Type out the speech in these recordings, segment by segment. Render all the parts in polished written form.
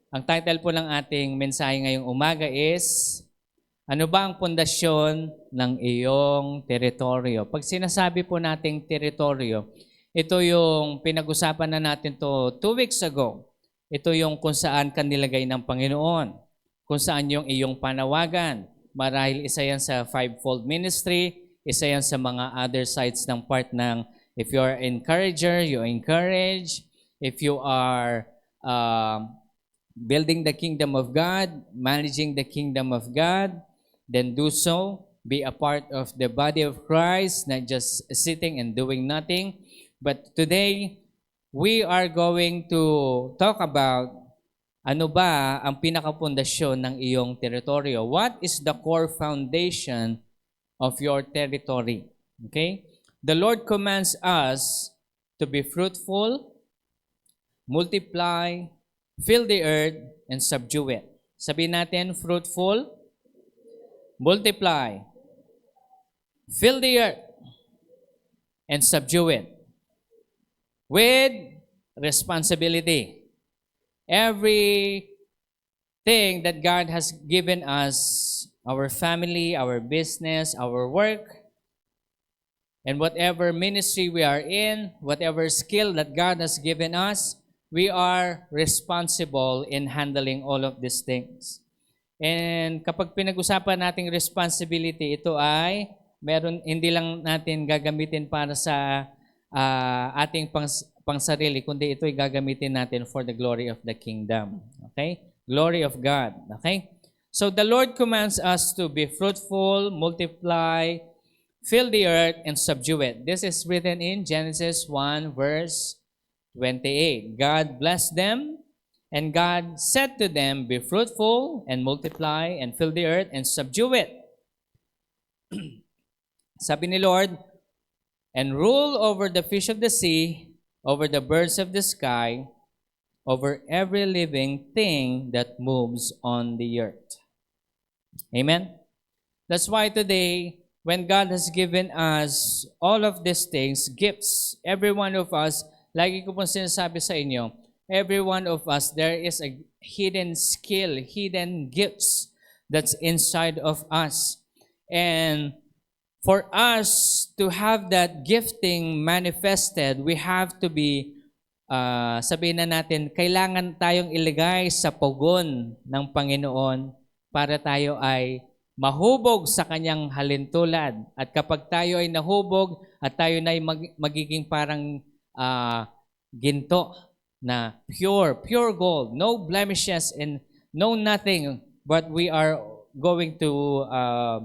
Ang title po ng ating mensahe ngayong umaga is, ano ba ang pundasyon ng iyong teritoryo? Pag sinasabi po nating teritoryo, ito yung pinag-usapan na natin to 2 weeks ago. Ito yung kung saan ka nilagay ng Panginoon, kung saan yung iyong panawagan. Marahil isa yan sa fivefold ministry, isa yan sa mga other sides ng part ng if you are encourager, you encourage. If you are building the kingdom of God, managing the kingdom of God, then do so. Be a part of the body of Christ, not just sitting and doing nothing. But today, we are going to talk about ano ba ang pinakapundasyon ng iyong teritoryo. What is the core foundation of your territory? Okay? The Lord commands us to be fruitful, multiply, fill the earth, and subdue it. Sabihin natin, fruitful, multiply, fill the earth, and subdue it. With responsibility. Everything that God has given us, our family, our business, our work, and whatever ministry we are in, whatever skill that God has given us, we are responsible in handling all of these things. And kapag pinag-usapan nating responsibility, ito ay hindi lang natin gagamitin para sa ating pangsarili, kundi ito ay gagamitin natin for the glory of the kingdom. Okay? Glory of God. Okay? So the Lord commands us to be fruitful, multiply, fill the earth, and subdue it. This is written in Genesis 1 verse 28. God blessed them, and God said to them, be fruitful, and multiply, and fill the earth, and subdue it. Sabi ni Lord, and rule over the fish of the sea, over the birds of the sky, over every living thing that moves on the earth. Amen? That's why today, when God has given us all of these things, gifts, every one of us, lagi ko pong sinasabi sa inyo, every one of us, there is a hidden skill, hidden gifts that's inside of us. And for us to have that gifting manifested, we have to be, sabihin na natin, kailangan tayong ilagay sa pugon ng Panginoon para tayo ay mahubog sa kanyang halintulad. At kapag tayo ay nahubog at tayo na ay magiging parang ginto na pure gold, no blemishes and no nothing, but we are going to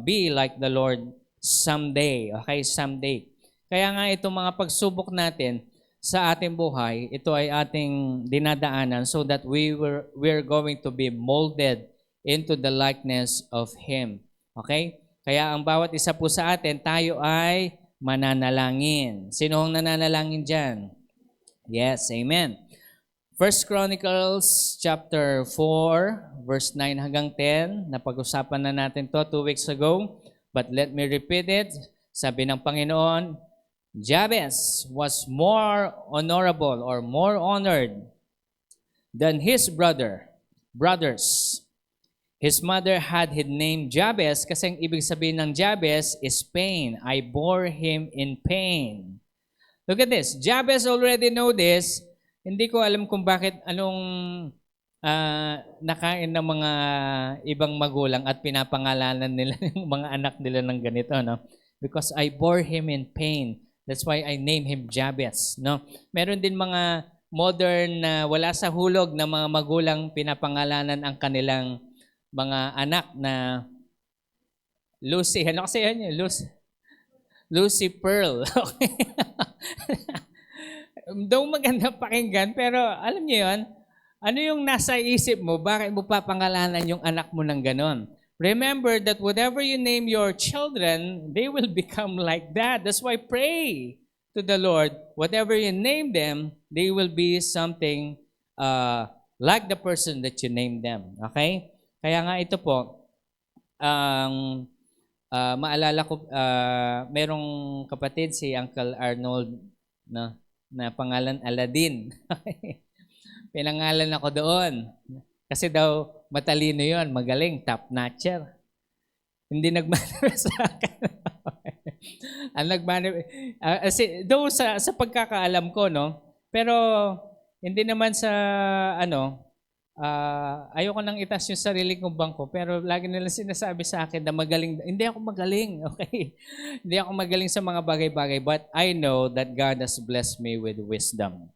be like the Lord someday. Okay, someday. Kaya nga itong mga pagsubok natin sa ating buhay, ito ay ating dinadaanan so that we're going to be molded into the likeness of Him. Okay? Kaya ang bawat isa po sa atin, tayo ay mananalangin. Sino ang nananalangin dyan? Yes, amen. 1 Chronicles chapter 4, verse 9 hanggang 10. Napag-usapan na natin to 2 weeks ago. But let me repeat it. Sabi ng Panginoon, Jabez was more honorable or more honored than his brothers. His mother had him named Jabez kasi ang ibig sabihin ng Jabez is pain. I bore him in pain. Look at this. Jabez already know this. Hindi ko alam kung bakit anong nakain ng mga ibang magulang at pinapangalanan nila yung mga anak nila ng ganito, no? Because I bore him in pain. That's why I name him Jabez, no? Meron din mga modern na wala sa hulog na mga magulang pinapangalanan ang kanilang mga anak na Lucy. Ano kasi yan? Lucy Pearl. Okay. Daw maganda pakinggan, pero alam niyo yun, ano yung nasa isip mo? Bakit mo papangalanan yung anak mo ng ganon? Remember that whatever you name your children, they will become like that. That's why pray to the Lord. Whatever you name them, they will be something like the person that you name them. Okay? Kaya nga ito po, maalala ko, merong kapatid si Uncle Arnold na pangalan Aladdin. Pinangalan ako doon. Kasi daw matalino yon, magaling, top notcher. Hindi nag-manifest sa akin. Ang though sa pagkakaalam ko, no? Pero hindi naman sa ayoko nang itaas yung sarili kong bangko, pero lagi nila sinasabi sa akin na magaling. Hindi ako magaling, okay? Hindi ako magaling sa mga bagay-bagay, but I know that God has blessed me with wisdom,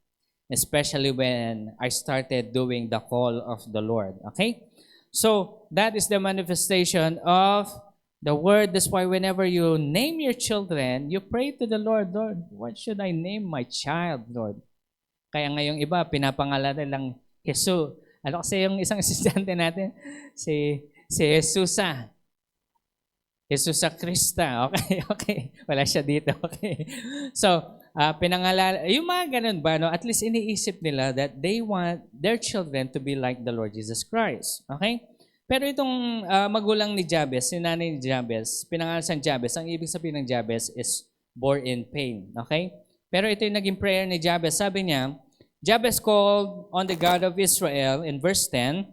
especially when I started doing the call of the Lord, okay? So, that is the manifestation of the word. That's why whenever you name your children, you pray to the Lord, Lord, what should I name my child, Lord? Kaya ngayong iba, pinapangalanan lang Jesus. Ano kasi yung isang estudyante natin? Si Jesusa. Jesusa Krista. Okay, okay. Wala siya dito. Okay. So, pinangalan, yung mga ganun ba, no? At least iniisip nila that they want their children to be like the Lord Jesus Christ. Okay? Pero itong magulang ni Jabez, si nanay ni Jabez, pinangalan siyang Jabez. Ang ibig sabihin ng Jabez is bore in pain. Okay? Pero ito yung naging prayer ni Jabez. Sabi niya, Jabez called on the God of Israel in verse 10.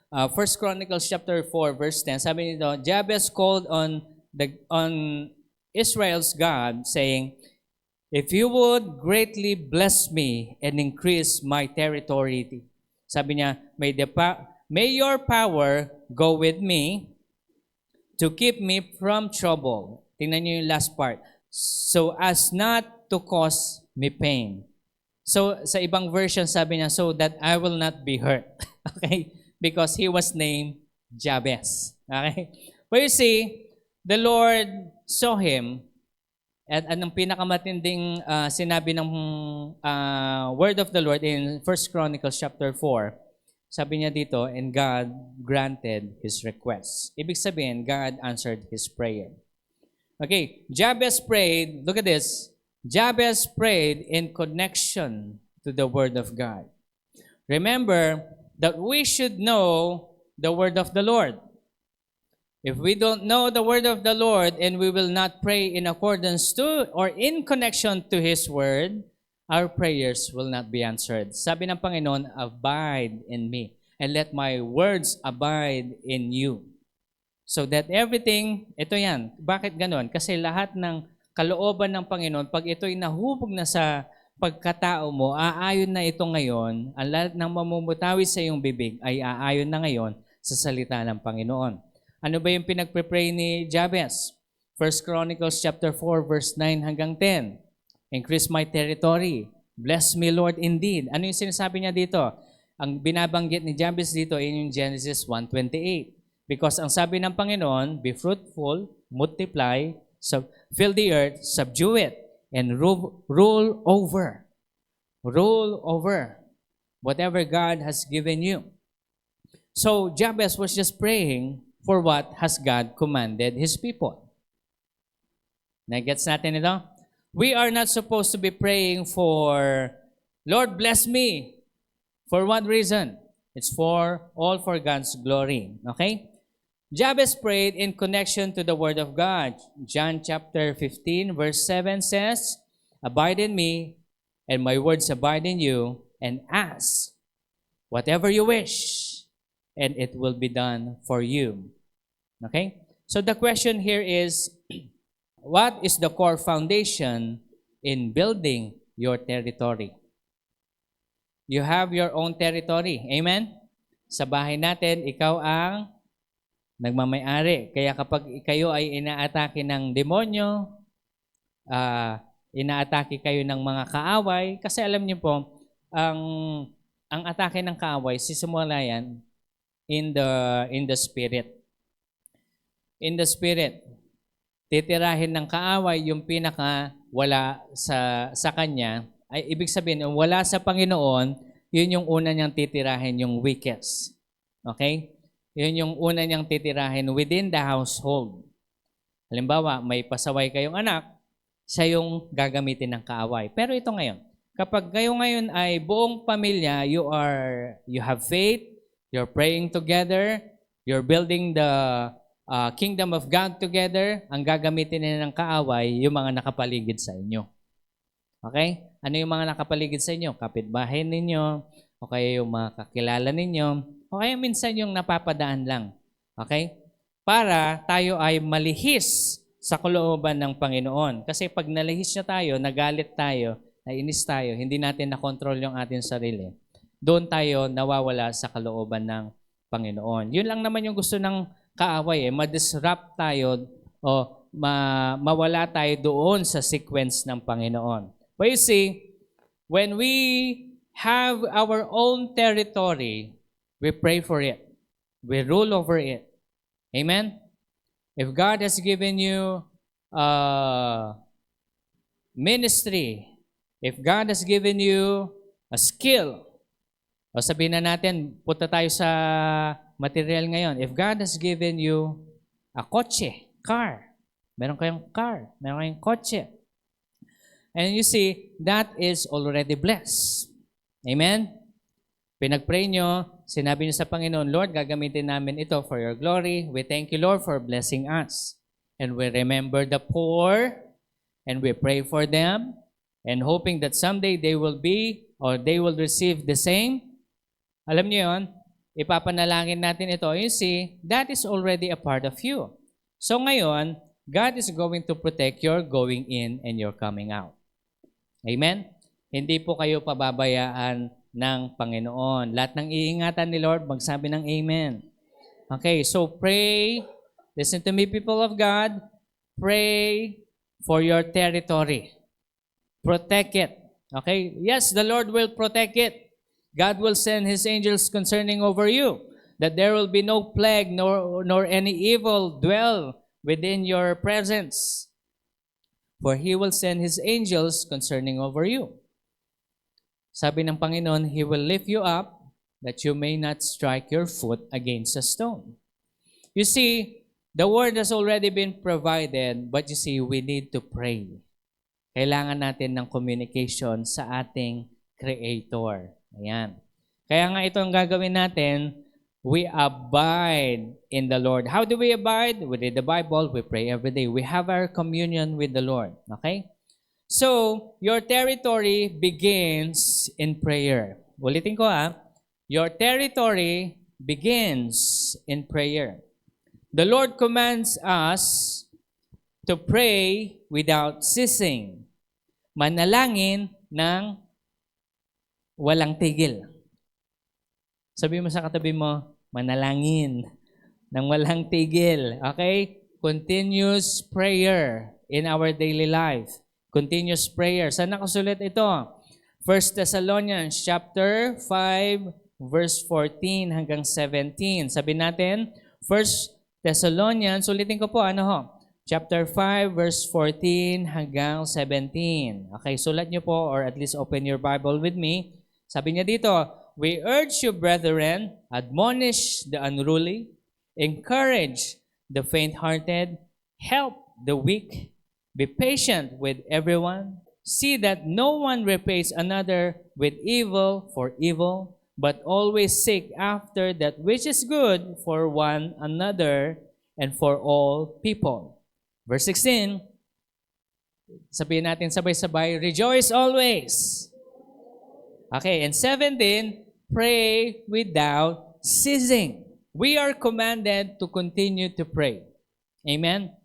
1 Chronicles chapter 4 verse 10. Sabi nito, Jabez called on Israel's God saying, if you would greatly bless me and increase my territory. Sabi niya, may your power go with me to keep me from trouble. Tingnan niyo yung last part. So as not to cause me pain. So, sa ibang version, sabi niya, so that I will not be hurt. Okay? Because he was named Jabez. Okay? But you see, the Lord saw him, at anong pinakamatinding sinabi ng word of the Lord in 1 Chronicles chapter 4, sabi niya dito, and God granted his request. Ibig sabihin, God answered his prayer. Okay, Jabez prayed, look at this, Jabez prayed in connection to the Word of God. Remember that we should know the Word of the Lord. If we don't know the Word of the Lord and we will not pray in accordance to or in connection to His Word, our prayers will not be answered. Sabi ng Panginoon, abide in me and let my words abide in you. So that everything, ito yan. Bakit ganon? Kasi lahat ng kalooban ng Panginoon, pag ito'y nahubog na sa pagkatao mo, aayon na ito ngayon, ang lahat ng mamumutawi sa iyong bibig ay aayon na ngayon sa salita ng Panginoon. Ano ba yung pinagpre-pray ni Jabez? 1 Chronicles chapter 4 verse 9 hanggang 10. Increase my territory. Bless me, Lord, indeed. Ano yung sinasabi niya dito? Ang binabanggit ni Jabez dito ay yung Genesis 1:28. Because ang sabi ng Panginoon, be fruitful, multiply, fill the earth, subdue it, and rule over. Rule over whatever God has given you. So Jabez was just praying for what has God commanded His people. Nagets natin ito? We are not supposed to be praying for, Lord, bless me. For what reason? It's all for God's glory. Okay? Jabez prayed in connection to the Word of God. John chapter 15 verse 7 says, abide in me, and my words abide in you, and ask whatever you wish, and it will be done for you. Okay? So the question here is, what is the core foundation in building your territory? You have your own territory. Amen? Sa bahay natin, ikaw ang nagmamay-ari. Kaya kapag kayo ay inaatake ng demonyo, inaatake kayo ng mga kaaway, kasi alam niyo po, ang atake ng kaaway, sisimula yan in the spirit. In the spirit, titirahin ng kaaway yung pinaka wala sa kanya, ay ibig sabihin, wala sa Panginoon, yun yung una niyang titirahin, yung weakest. Okay? Yun yung una niyang titirahin within the household. Halimbawa, may pasaway kayong anak, siya yung gagamitin ng kaaway. Pero ito ngayon, kapag kayo ngayon ay buong pamilya, you have faith, you're praying together, you're building the kingdom of God together, ang gagamitin nila ng kaaway, yung mga nakapaligid sa inyo. Okay? Ano yung mga nakapaligid sa inyo? Kapitbahay ninyo, o kaya yung mga kakilala ninyo. o kaya minsan yung napapadaan lang. Okay? Para tayo ay malihis sa kalooban ng Panginoon. Kasi pag nalihis na tayo, nagalit tayo, nainis tayo, hindi natin nakontrol yung ating sarili, doon tayo nawawala sa kalooban ng Panginoon. Yun lang naman yung gusto ng kaaway, ma-disrupt tayo o mawala tayo doon sa sequence ng Panginoon. But you see, when we have our own territory, we pray for it. We rule over it. Amen? If God has given you ministry, if God has given you a skill, o sabihin na natin, punta tayo sa material ngayon. If God has given you a kotse, car, meron kayong car, meron kayong kotse, and you see, that is already blessed. Amen? Pinag-pray nyo, sinabi nyo sa Panginoon, Lord, gagamitin namin ito for your glory. We thank you, Lord, for blessing us. And we remember the poor, and we pray for them, and hoping that someday they will be, or they will receive the same. Alam niyo yun, ipapanalangin natin ito. You see, that is already a part of you. So ngayon, God is going to protect your going in and your coming out. Amen? Hindi po kayo pababayaan ng Panginoon. Lahat ng iingatan ni Lord, magsabi ng Amen. Okay, so pray. Listen to me, people of God. Pray for your territory. Protect it. Okay? Yes, the Lord will protect it. God will send His angels concerning over you, that there will be no plague nor any evil dwell within your presence. For He will send His angels concerning over you. Sabi ng Panginoon, He will lift you up that you may not strike your foot against a stone. You see, the word has already been provided, but you see, we need to pray. Kailangan natin ng communication sa ating Creator. Ayan. Kaya nga ito ang gagawin natin, we abide in the Lord. How do we abide? We read the Bible, we pray every day. We have our communion with the Lord. Okay? So, your territory begins in prayer. Ulitin ko your territory begins in prayer. The Lord commands us to pray without ceasing. Manalangin ng walang tigil. Sabi mo sa katabi mo, manalangin ng walang tigil. Okay? Continuous prayer in our daily life. Continuous prayer. Saan nakasulat ito? 1 Thessalonians chapter 5 verse 14 hanggang 17. Sabi natin, 1 Thessalonians, ulitin ko po, chapter 5 verse 14 hanggang 17. Okay, sulat niyo po or at least open your Bible with me. Sabi niya dito, we urge you, brethren, admonish the unruly, encourage the faint-hearted, help the weak, be patient with everyone. See that no one repays another with evil for evil, but always seek after that which is good for one another and for all people. Verse 16, sabihin natin sabay-sabay, rejoice always. Okay, and 17, pray without ceasing. We are commanded to continue to pray. Amen?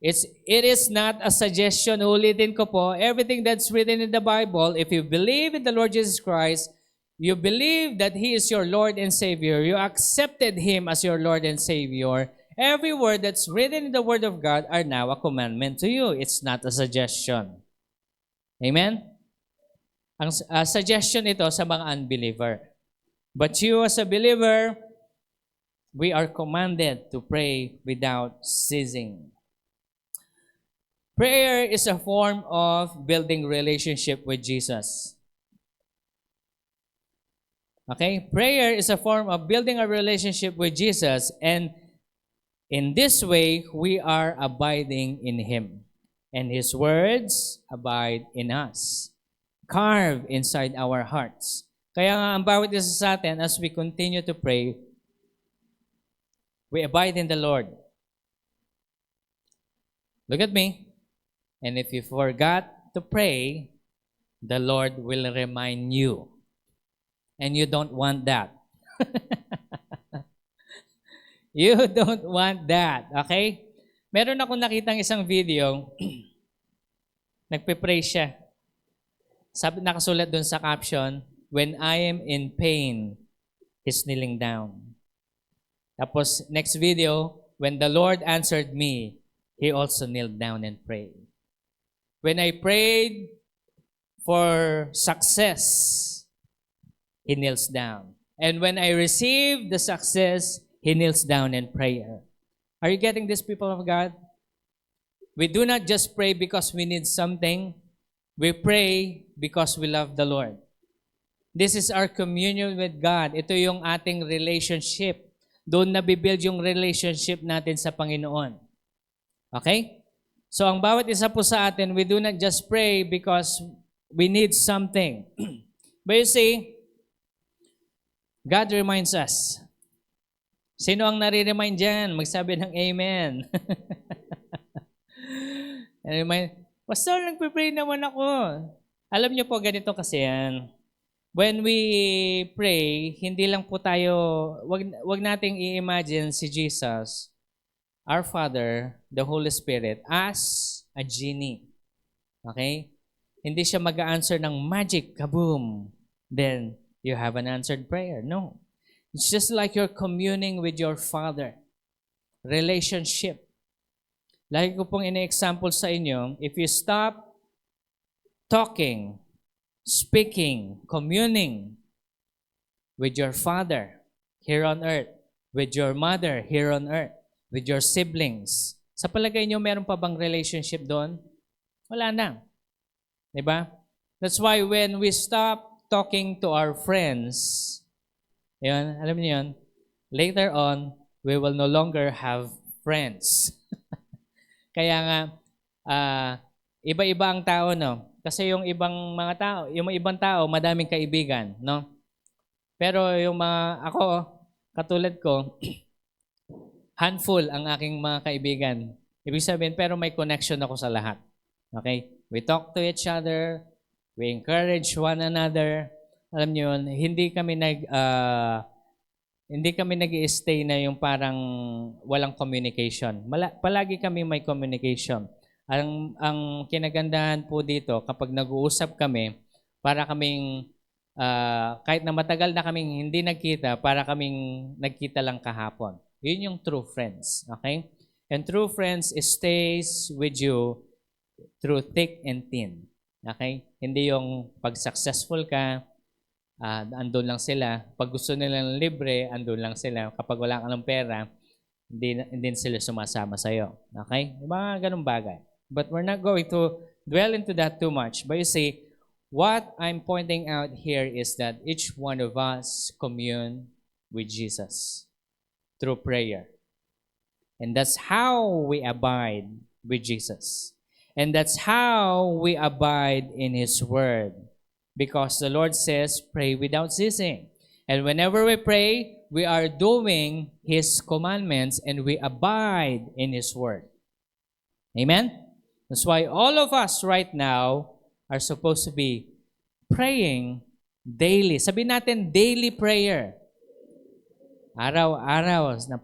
It is not a suggestion. Ulitin ko po, everything that's written in the Bible, if you believe in the Lord Jesus Christ, you believe that He is your Lord and Savior, you accepted Him as your Lord and Savior, every word that's written in the Word of God are now a commandment to you. It's not a suggestion. Amen? Ang suggestion ito sa mga unbeliever. But you as a believer, we are commanded to pray without ceasing. Prayer is a form of building relationship with Jesus. Okay? Prayer is a form of building a relationship with Jesus, and in this way, we are abiding in Him. And His words abide in us. Carved inside our hearts. Kaya nga, ang bawat isa sa atin, as we continue to pray, we abide in the Lord. Look at me. And if you forgot to pray, the Lord will remind you. And you don't want that. You don't want that, okay? Meron akong nakitang isang video, nagpe-pray siya. Sabi, nakasulat doon sa caption, "When I am in pain, He's kneeling down." Tapos, next video, "When the Lord answered me, He also kneeled down and prayed." When I prayed for success, He kneels down. And when I received the success, He kneels down in prayer. Are you getting this, people of God? We do not just pray because we need something. We pray because we love the Lord. This is our communion with God. Ito yung ating relationship. Doon nabibuild yung relationship natin sa Panginoon. Okay? So ang bawat isa po sa atin, we do not just pray because we need something. But you see, God reminds us. Sino ang nare-remind dyan? Magsabi ng amen. Pastor, nagpe-pray naman ako. Alam niyo po, ganito kasi yan. When we pray, hindi lang po tayo, wag nating i-imagine si Jesus, our Father, the Holy Spirit, as a genie. Okay? Hindi siya mag-a-answer ng magic, kaboom. Then, you have an answered prayer. No. It's just like you're communing with your Father. Relationship. Lagi ko pong ina-example sa inyo, if you stop talking, speaking, communing with your Father here on earth, with your mother here on earth, with your siblings, sa palagay nyo, meron pa bang relationship doon? Wala na. Diba? That's why when we stop talking to our friends, yun, alam niyo yun, later on, we will no longer have friends. Kaya nga, iba-iba ang tao, no? Kasi yung ibang mga tao, yung ibang tao, madaming kaibigan, no? Pero yung mga, ako, katulad ko, handful ang aking mga kaibigan. Ibig sabihin, pero may connection ako sa lahat. Okay? We talk to each other, we encourage one another. Alam niyo yun, hindi kami nag-i-stay na yung parang walang communication. Palagi kami may communication. Ang kinagandahan po dito, kapag nag-uusap kami, para kaming, kahit na matagal na kaming hindi nagkita, para kaming nagkita lang kahapon. Yun yung true friends. Okay? And true friends stays with you through thick and thin. Okay? Hindi yung pag successful ka, andun lang sila. Pag gusto nilang libre, andun lang sila. Kapag wala ka ng pera, hindi sila sumasama sa'yo. Okay? Mga ganun bagay. But we're not going to dwell into that too much. But you see, what I'm pointing out here is that each one of us commune with Jesus through prayer. And that's how we abide with Jesus. And that's how we abide in His Word. Because the Lord says, pray without ceasing. And whenever we pray, we are doing His commandments and we abide in His Word. Amen? That's why all of us right now are supposed to be praying daily. Sabihin natin, daily prayer. Araw-araw na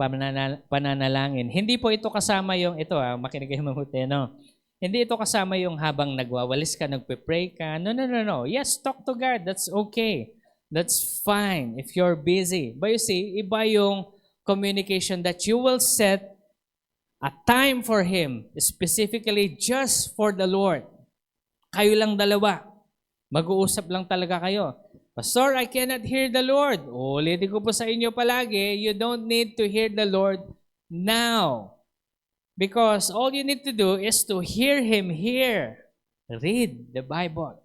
pananalangin. Hindi po ito kasama yung, makinig kayo mabuti, no? Hindi ito kasama yung habang nagwawalis ka, nagpe-pray ka. No. Yes, talk to God. That's okay. That's fine if you're busy. But you see, iba yung communication that you will set a time for Him, specifically just for the Lord. Kayo lang dalawa. Mag-uusap lang talaga kayo. Pastor, I cannot hear the Lord. Ulitin ko po sa inyo palagi, you don't need to hear the Lord now. Because all you need to do is to hear Him here. Read the Bible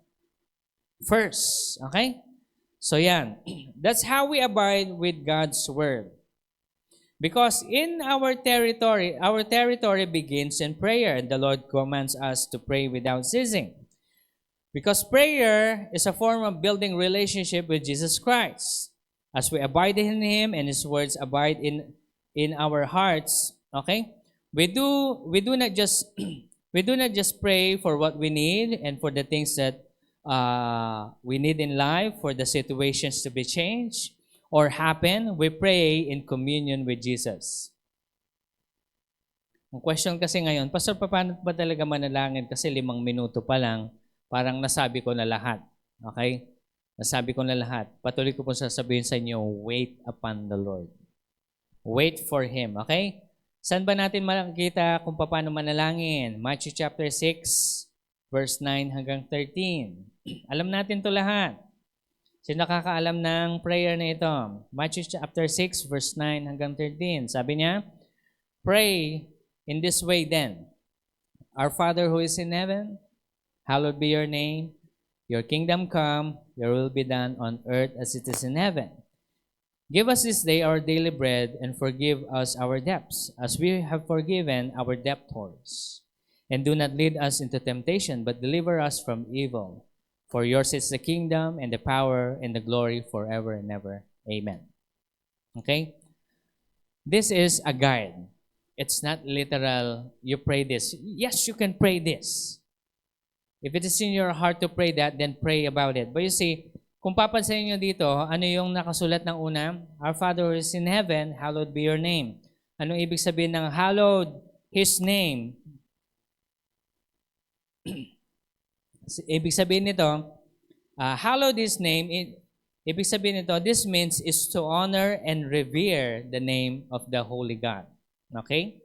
first. Okay? So yan. That's how we abide with God's Word. Because in our territory begins in prayer. And the Lord commands us to pray without ceasing. Because prayer is a form of building relationship with Jesus Christ. As we abide in Him and His words abide in our hearts, okay? We do not just pray for what we need and for the things that we need in life, for the situations to be changed, or happen, we pray in communion with Jesus. Ang question kasi ngayon, Pastor, paano ba talaga manalangin? Kasi 5 minuto pa lang, parang nasabi ko na lahat. Okay? Nasabi ko na lahat. Patuloy ko po sasabihin sa inyo, wait upon the Lord. Wait for Him. Okay? Saan ba natin makikita kung paano manalangin? Matthew chapter 6, verse 9 hanggang 13. Alam natin to lahat. Sino nakakaalam ng prayer na ito? Matthew chapter 6, verse 9 hanggang 13. Sabi niya, pray in this way then. Our Father who is in heaven, hallowed be your name. Your kingdom come, your will be done on earth as it is in heaven. Give us this day our daily bread, and forgive us our debts, as we have forgiven our debtors. And do not lead us into temptation, but deliver us from evil. For yours is the kingdom, and the power, and the glory forever and ever. Amen. Okay? This is a guide. It's not literal, you pray this. Yes, you can pray this. If it is in your heart to pray that, then pray about it. But you see, kung papansin nyo dito, ano yung nakasulat ng una? Our Father who is in heaven, hallowed be your name. Anong ibig sabihin ng hallowed His name? Ibig sabihin nito, hallowed His name, ibig sabihin nito, this means is to honor and revere the name of the Holy God. Okay?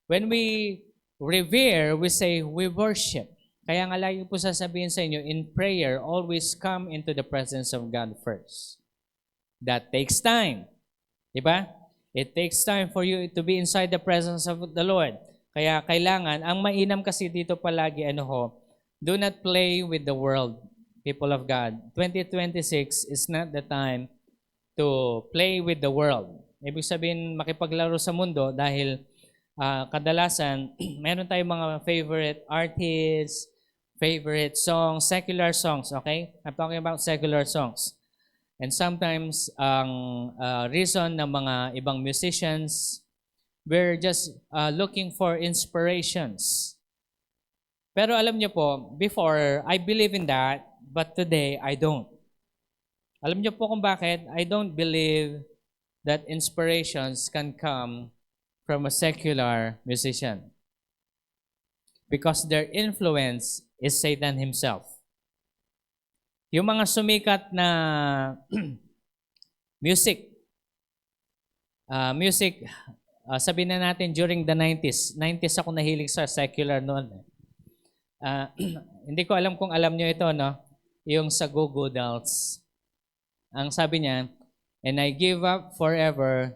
When we revere, we say we worship. Kaya nga lagi po sasabihin sa inyo, in prayer, always come into the presence of God first. That takes time. Diba? It takes time for you to be inside the presence of the Lord. Kaya kailangan, ang mainam kasi dito palagi, do not play with the world, people of God. 2026 is not the time to play with the world. Ibig sabihin, makipaglaro sa mundo dahil kadalasan, meron tayong mga favorite artists, favorite songs, secular songs, okay? I'm talking about secular songs. And sometimes, ang reason ng mga ibang musicians, we're just looking for inspirations. Pero alam niyo po, before, I believe in that, but today, I don't. Alam niyo po kung bakit? I don't believe that inspirations can come from a secular musician. Because their influence is Satan himself. Yung mga sumikat na music, sabihin na natin during the 90s. 90s ako nahilig sa secular noon. Hindi ko alam kung alam nyo ito, no? Yung sa Goo Goo Dolls. Ang sabi niya, and I give up forever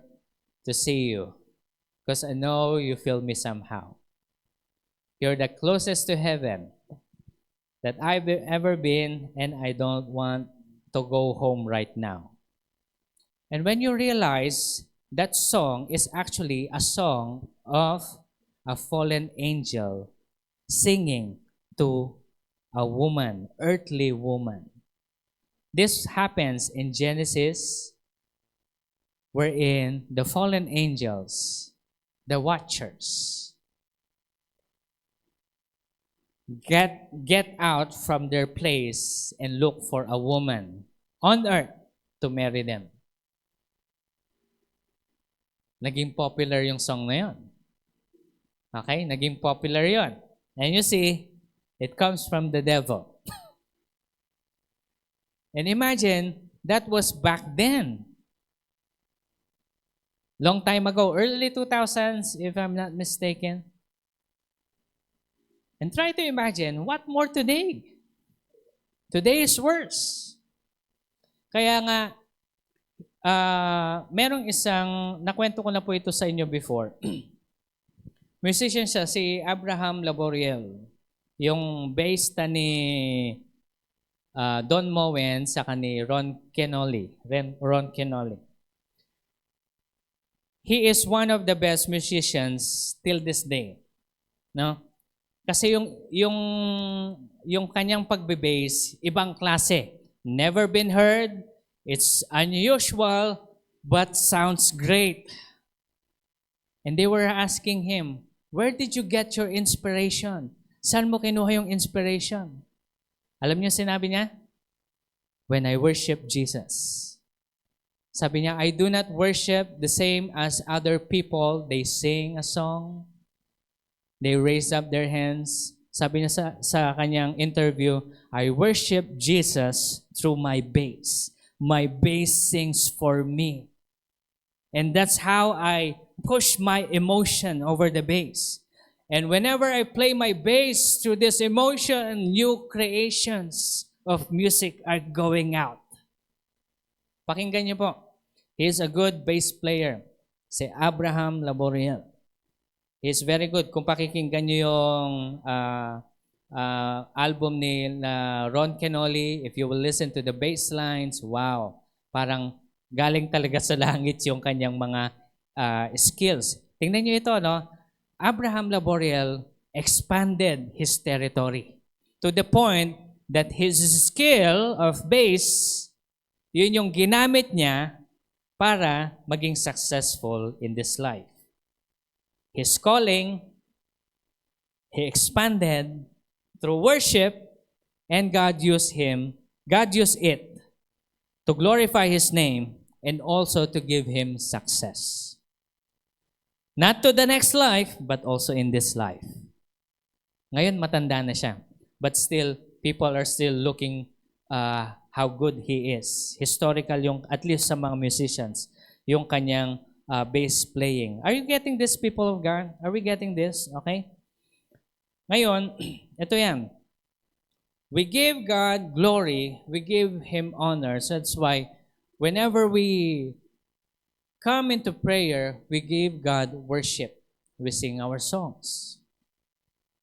to see you because I know you feel me somehow. You're the closest to heaven that I've ever been, and I don't want to go home right now. And when you realize that song is actually a song of a fallen angel singing to a woman, earthly woman. This happens in Genesis, wherein the fallen angels, the watchers, get out from their place and look for a woman on earth to marry them. Naging popular yung song na yun. Okay? Naging popular yun. And you see, it comes from the devil. And imagine, that was back then. Long time ago, early 2000s, if I'm not mistaken. And try to imagine, what more today? Today is worse. Kaya nga, merong isang, nakwento ko na po ito sa inyo before. Musician siya, si Abraham Laboriel. Yung bassista ni Don Moen saka ni Ron Kenoly. Ron Kenoly. He is one of the best musicians till this day. No? Kasi yung kanyang pagbe-bass, ibang klase. Never been heard. It's unusual, but sounds great. And they were asking him, where did you get your inspiration? Saan mo kinuha yung inspiration? Alam niyo sinabi niya? When I worship Jesus. Sabi niya, I do not worship the same as other people. They sing a song. They raise up their hands. Sabi niya sa kanyang interview, I worship Jesus through my bass. My bass sings for me. And that's how I push my emotion over the bass. And whenever I play my bass through this emotion, new creations of music are going out. Pakinggan niyo po. He is a good bass player. Si Abraham Laboriel. He is very good. Kung pakikinggan niyo yung album ni Ron Kenoli, if you will listen to the bass lines, wow. Parang galing talaga sa langit yung kanyang mga skills. Tingnan niyo ito, no? Abraham Laboriel expanded his territory to the point that his skill of bass, yun yung ginamit niya para maging successful in this life. His calling, he expanded through worship, and God used it to glorify His name and also to give him success. Not to the next life, but also in this life. Ngayon, matanda na siya. But still, people are still looking how good he is. Historical yung, at least sa mga musicians, yung kanyang bass playing. Are you getting this, people of God? Are we getting this? Okay? Ngayon, ito yan. We give God glory. We give Him honor. So that's why whenever we come into prayer, we give God worship. We sing our songs.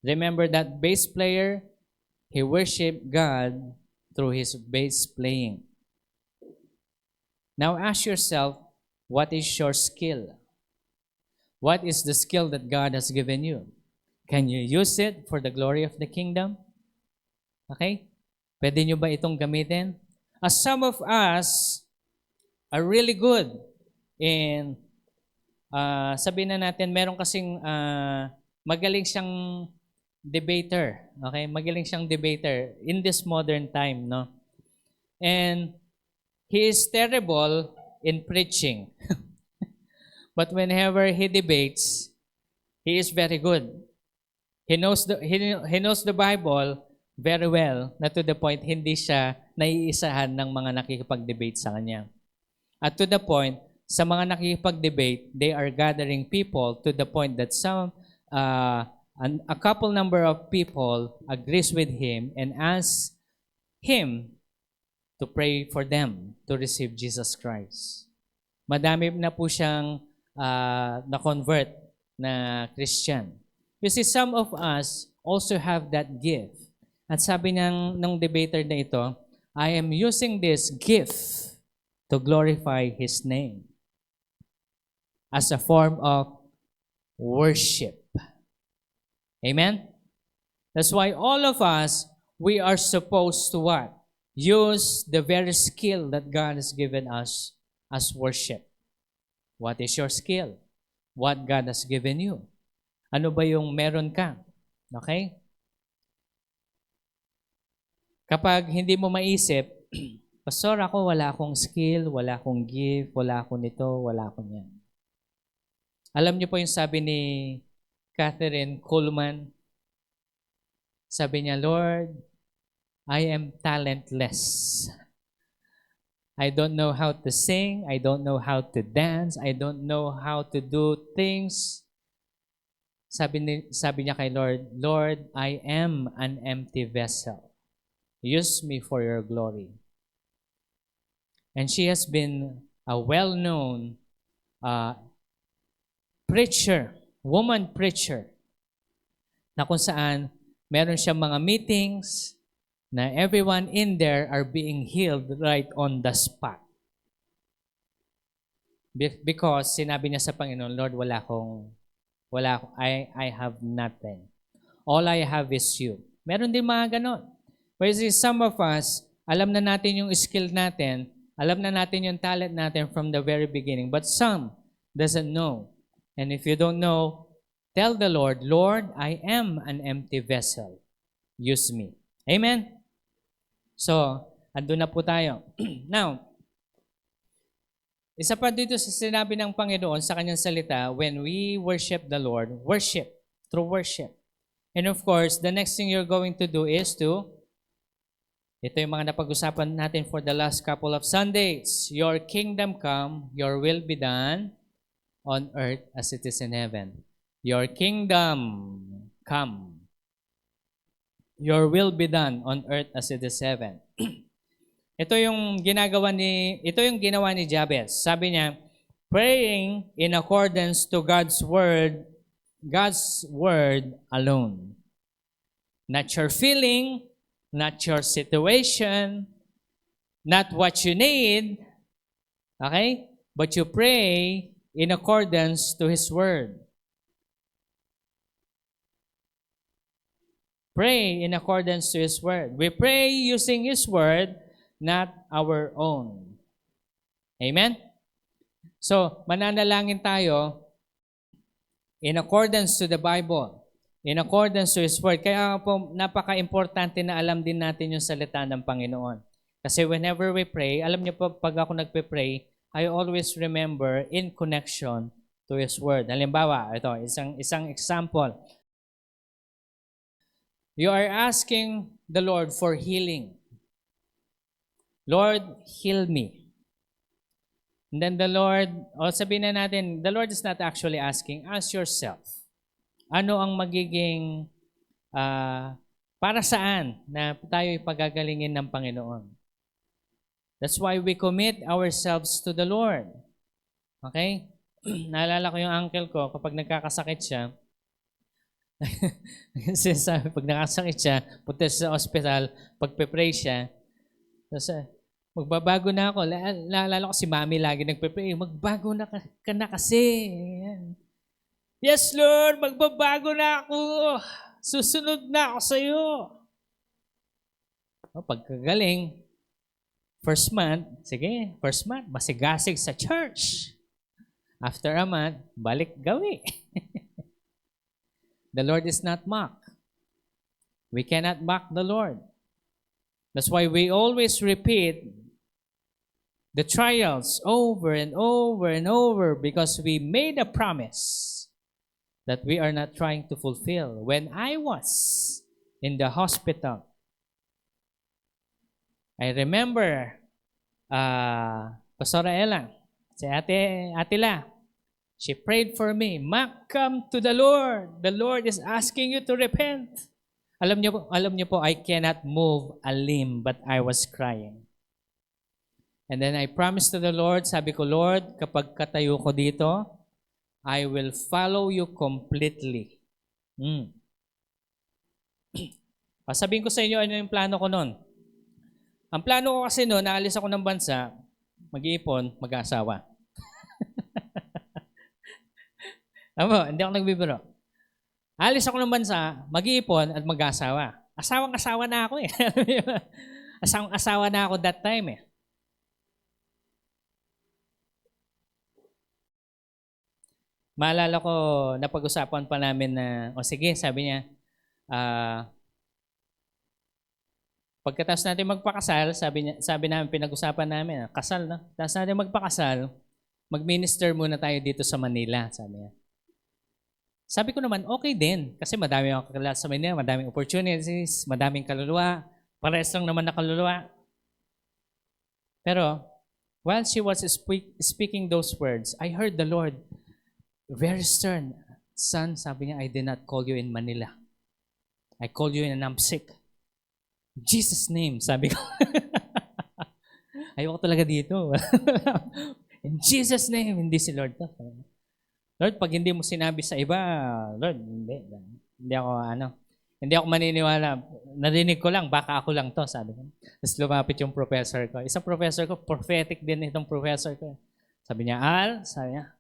Remember that bass player, he worshiped God through his bass playing. Now ask yourself, what is your skill? What is the skill that God has given you? Can you use it for the glory of the kingdom? Okay? Pwede nyo ba itong gamitin? As some of us are really good in, sabihin na natin, meron kasing magaling siyang debater. Okay? Magaling siyang debater in this modern time, no? And he is terrible in preaching. But whenever he debates, he is very good. He knows the Bible very well, na to the point hindi siya naiisahan ng mga nakikipag-debate sa kanya. At to the point, sa mga nakikipag-debate, they are gathering people to the point that a couple number of people agrees with him and asks him to pray for them to receive Jesus Christ. Madami na po siyang na-convert na Christian. You see, some of us also have that gift. At sabi ng debater na ito, I am using this gift to glorify His name as a form of worship. Amen? That's why all of us, we are supposed to what? Use the very skill that God has given us as worship. What is your skill? What God has given you? Ano ba yung meron ka? Okay? Kapag hindi mo maisip, Pastor, ako wala akong skill, wala akong gift, wala akong nito, wala akong yan. Alam niyo po yung sabi ni Catherine Kuhlman, sabi niya, Lord, I am talentless. I don't know how to sing, I don't know how to dance, I don't know how to do things. Sabi niya kay Lord, Lord, I am an empty vessel. Use me for your glory. And she has been a well-known preacher, woman preacher, na kung saan meron siyang mga meetings na everyone in there are being healed right on the spot. Because sinabi niya sa Panginoon, Lord, I have nothing. All I have is you. Meron din mga ganon. But see, some of us, alam na natin yung skill natin, alam na natin yung talent natin from the very beginning. But some doesn't know. And if you don't know, tell the Lord, Lord, I am an empty vessel. Use me. Amen? So, andun na po tayo. Now, Isa pa dito sa sinabi ng Panginoon sa kanyang salita, when we worship the Lord, worship, through worship. And of course, the next thing you're going to do is ito yung mga napag-usapan natin for the last couple of Sundays. Your kingdom come, your will be done on earth as it is in heaven. Your kingdom come. Your will be done on earth as it is heaven. Ito yung ginawa ni Jabez. Sabi niya, praying in accordance to God's word alone. Not your feeling, not your situation, not what you need, okay? But you pray in accordance to His word. Pray in accordance to His word. We pray using His word, not our own. Amen? So, mananalangin tayo in accordance to the Bible, in accordance to His word. Kaya po, napaka-importante na alam din natin yung salita ng Panginoon. Kasi whenever we pray, alam niyo po, pag ako nagpe-pray, I always remember in connection to His word. Halimbawa, ito, isang example. You are asking the Lord for healing. Lord, heal me. And then the Lord, sabihin na natin, the Lord is not actually asking, ask yourself, ano ang magiging, para saan na tayo ipagagalingin ng Panginoon? That's why we commit ourselves to the Lord. Okay? Naalala ko yung uncle ko, kapag nagkakasakit siya, sabi, pag nakasakit siya, punta sa ospital, pagpe-pray siya, magbabago na ako. Naalala ko si Mami lagi nagpe-pray, magbago na ka na kasi. Ayan. Yes, Lord, magbabago na ako. Susunod na ako sa iyo. Pagkagaling, first month, masigasig sa church. After a month, balik gawi. The Lord is not mocked. We cannot mock the Lord. That's why we always repeat the trials over and over and over because we made a promise that we are not trying to fulfill. When I was in the hospital, I remember Pastora Ella, si Ate La, she prayed for me, Mac, come to the Lord. The Lord is asking you to repent. Alam niyo po, I cannot move a limb, but I was crying. And then I promised to the Lord, sabi ko, Lord, kapag katayo ko dito, I will follow you completely. Sabihin ko sa inyo, ano yung plano ko noon? Ang plano ko kasi noon, naalis ako ng bansa, mag-iipon, mag-asawa. Hindi ako nagbibiro. Alis ako ng bansa, mag-iipon at mag-asawa. Asawang-asawa na ako eh. Asawang-asawa na ako that time eh. Maalala ko, napag-usapan pa namin na, sige, sabi niya, pagkatapos natin magpakasal, sabi namin, pinag-usapan namin, kasal na. Tapos natin magpakasal, mag-minister muna tayo dito sa Manila, sabi niya. Sabi ko naman, okay din. Kasi madami akong kakilala sa Manila, madaming opportunities, madaming kaluluwa, parehas lang naman na kaluluwa. Pero, while she was speaking those words, I heard the Lord very stern. Son, sabi niya, I did not call you in Manila. I called you in Namsik. In Jesus' name, sabi ko. Ayoko talaga dito. In Jesus' name, hindi si Lord to. Lord, pag hindi mo sinabi sa iba, Lord, hindi ako maniniwala. Narinig ko lang, baka ako lang to, sabi ko. Tapos lumapit yung professor ko. Isang professor ko, prophetic din itong professor ko. Sabi niya, sabi niya,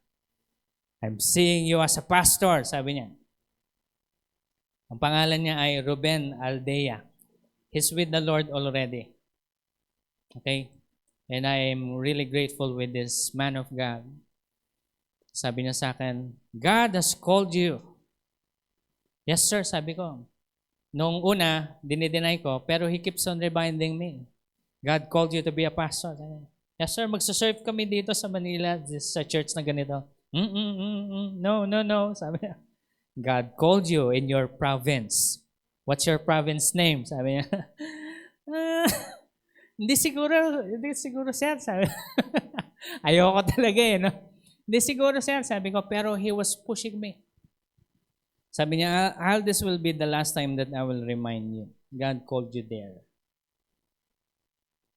I'm seeing you as a pastor, sabi niya. Ang pangalan niya ay Ruben Aldea. He's with the Lord already. Okay? And I am really grateful with this man of God. Sabi niya sa akin, God has called you. Yes, sir, sabi ko. Noong una, dinideny ko, pero He keeps on reminding me. God called you to be a pastor. Yes, sir, magsaserve kami dito sa Manila, sa church na ganito. No, no, no. Sabi niya, God called you in your province. What's your province name? Sabi niya. "Ah, hindi siguro sir. Sabi ayoko talaga eh, no? Hindi siguro sir, sabi ko, pero he was pushing me. Sabi niya, Al, this will be the last time that I will remind you. God called you there.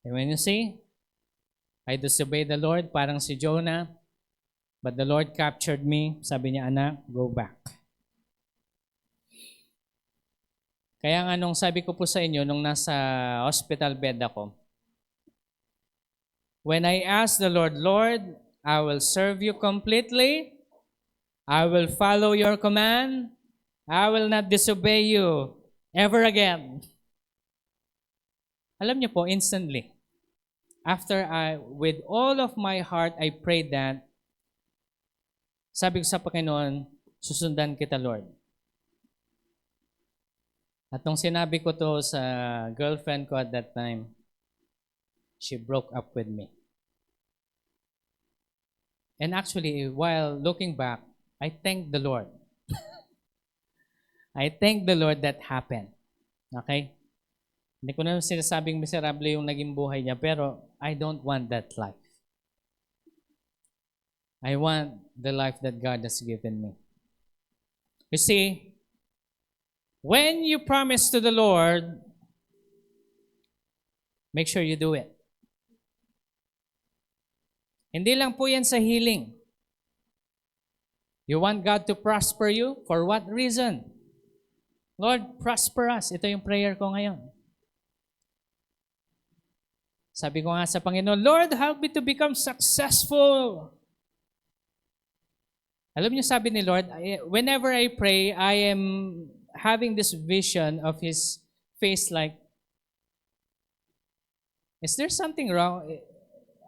And when you see, I disobeyed the Lord, parang si Jonah, but the Lord captured me. Sabi niya, anak, go back. Kaya nga nung sabi ko po sa inyo, nung nasa hospital bed ako, when I asked the Lord, Lord, I will serve you completely. I will follow your command. I will not disobey you ever again. Alam niyo po, instantly, after with all of my heart, I prayed that, sabi ko sa Panginoon, susundan kita, Lord. At nung sinabi ko to sa girlfriend ko at that time, she broke up with me. And actually, while looking back, I thank the Lord. I thank the Lord that happened. Okay? Hindi ko na sinasabing miserable yung naging buhay niya, pero I don't want that life. I want the life that God has given me. You see, when you promise to the Lord, make sure you do it. Hindi lang po yan sa healing. You want God to prosper you? For what reason? Lord, prosper us. Ito yung prayer ko ngayon. Sabi ko nga sa Panginoon, Lord, help me to become successful. Alam niyo, sabi ni Lord, whenever I pray, I am having this vision of His face like, is there something wrong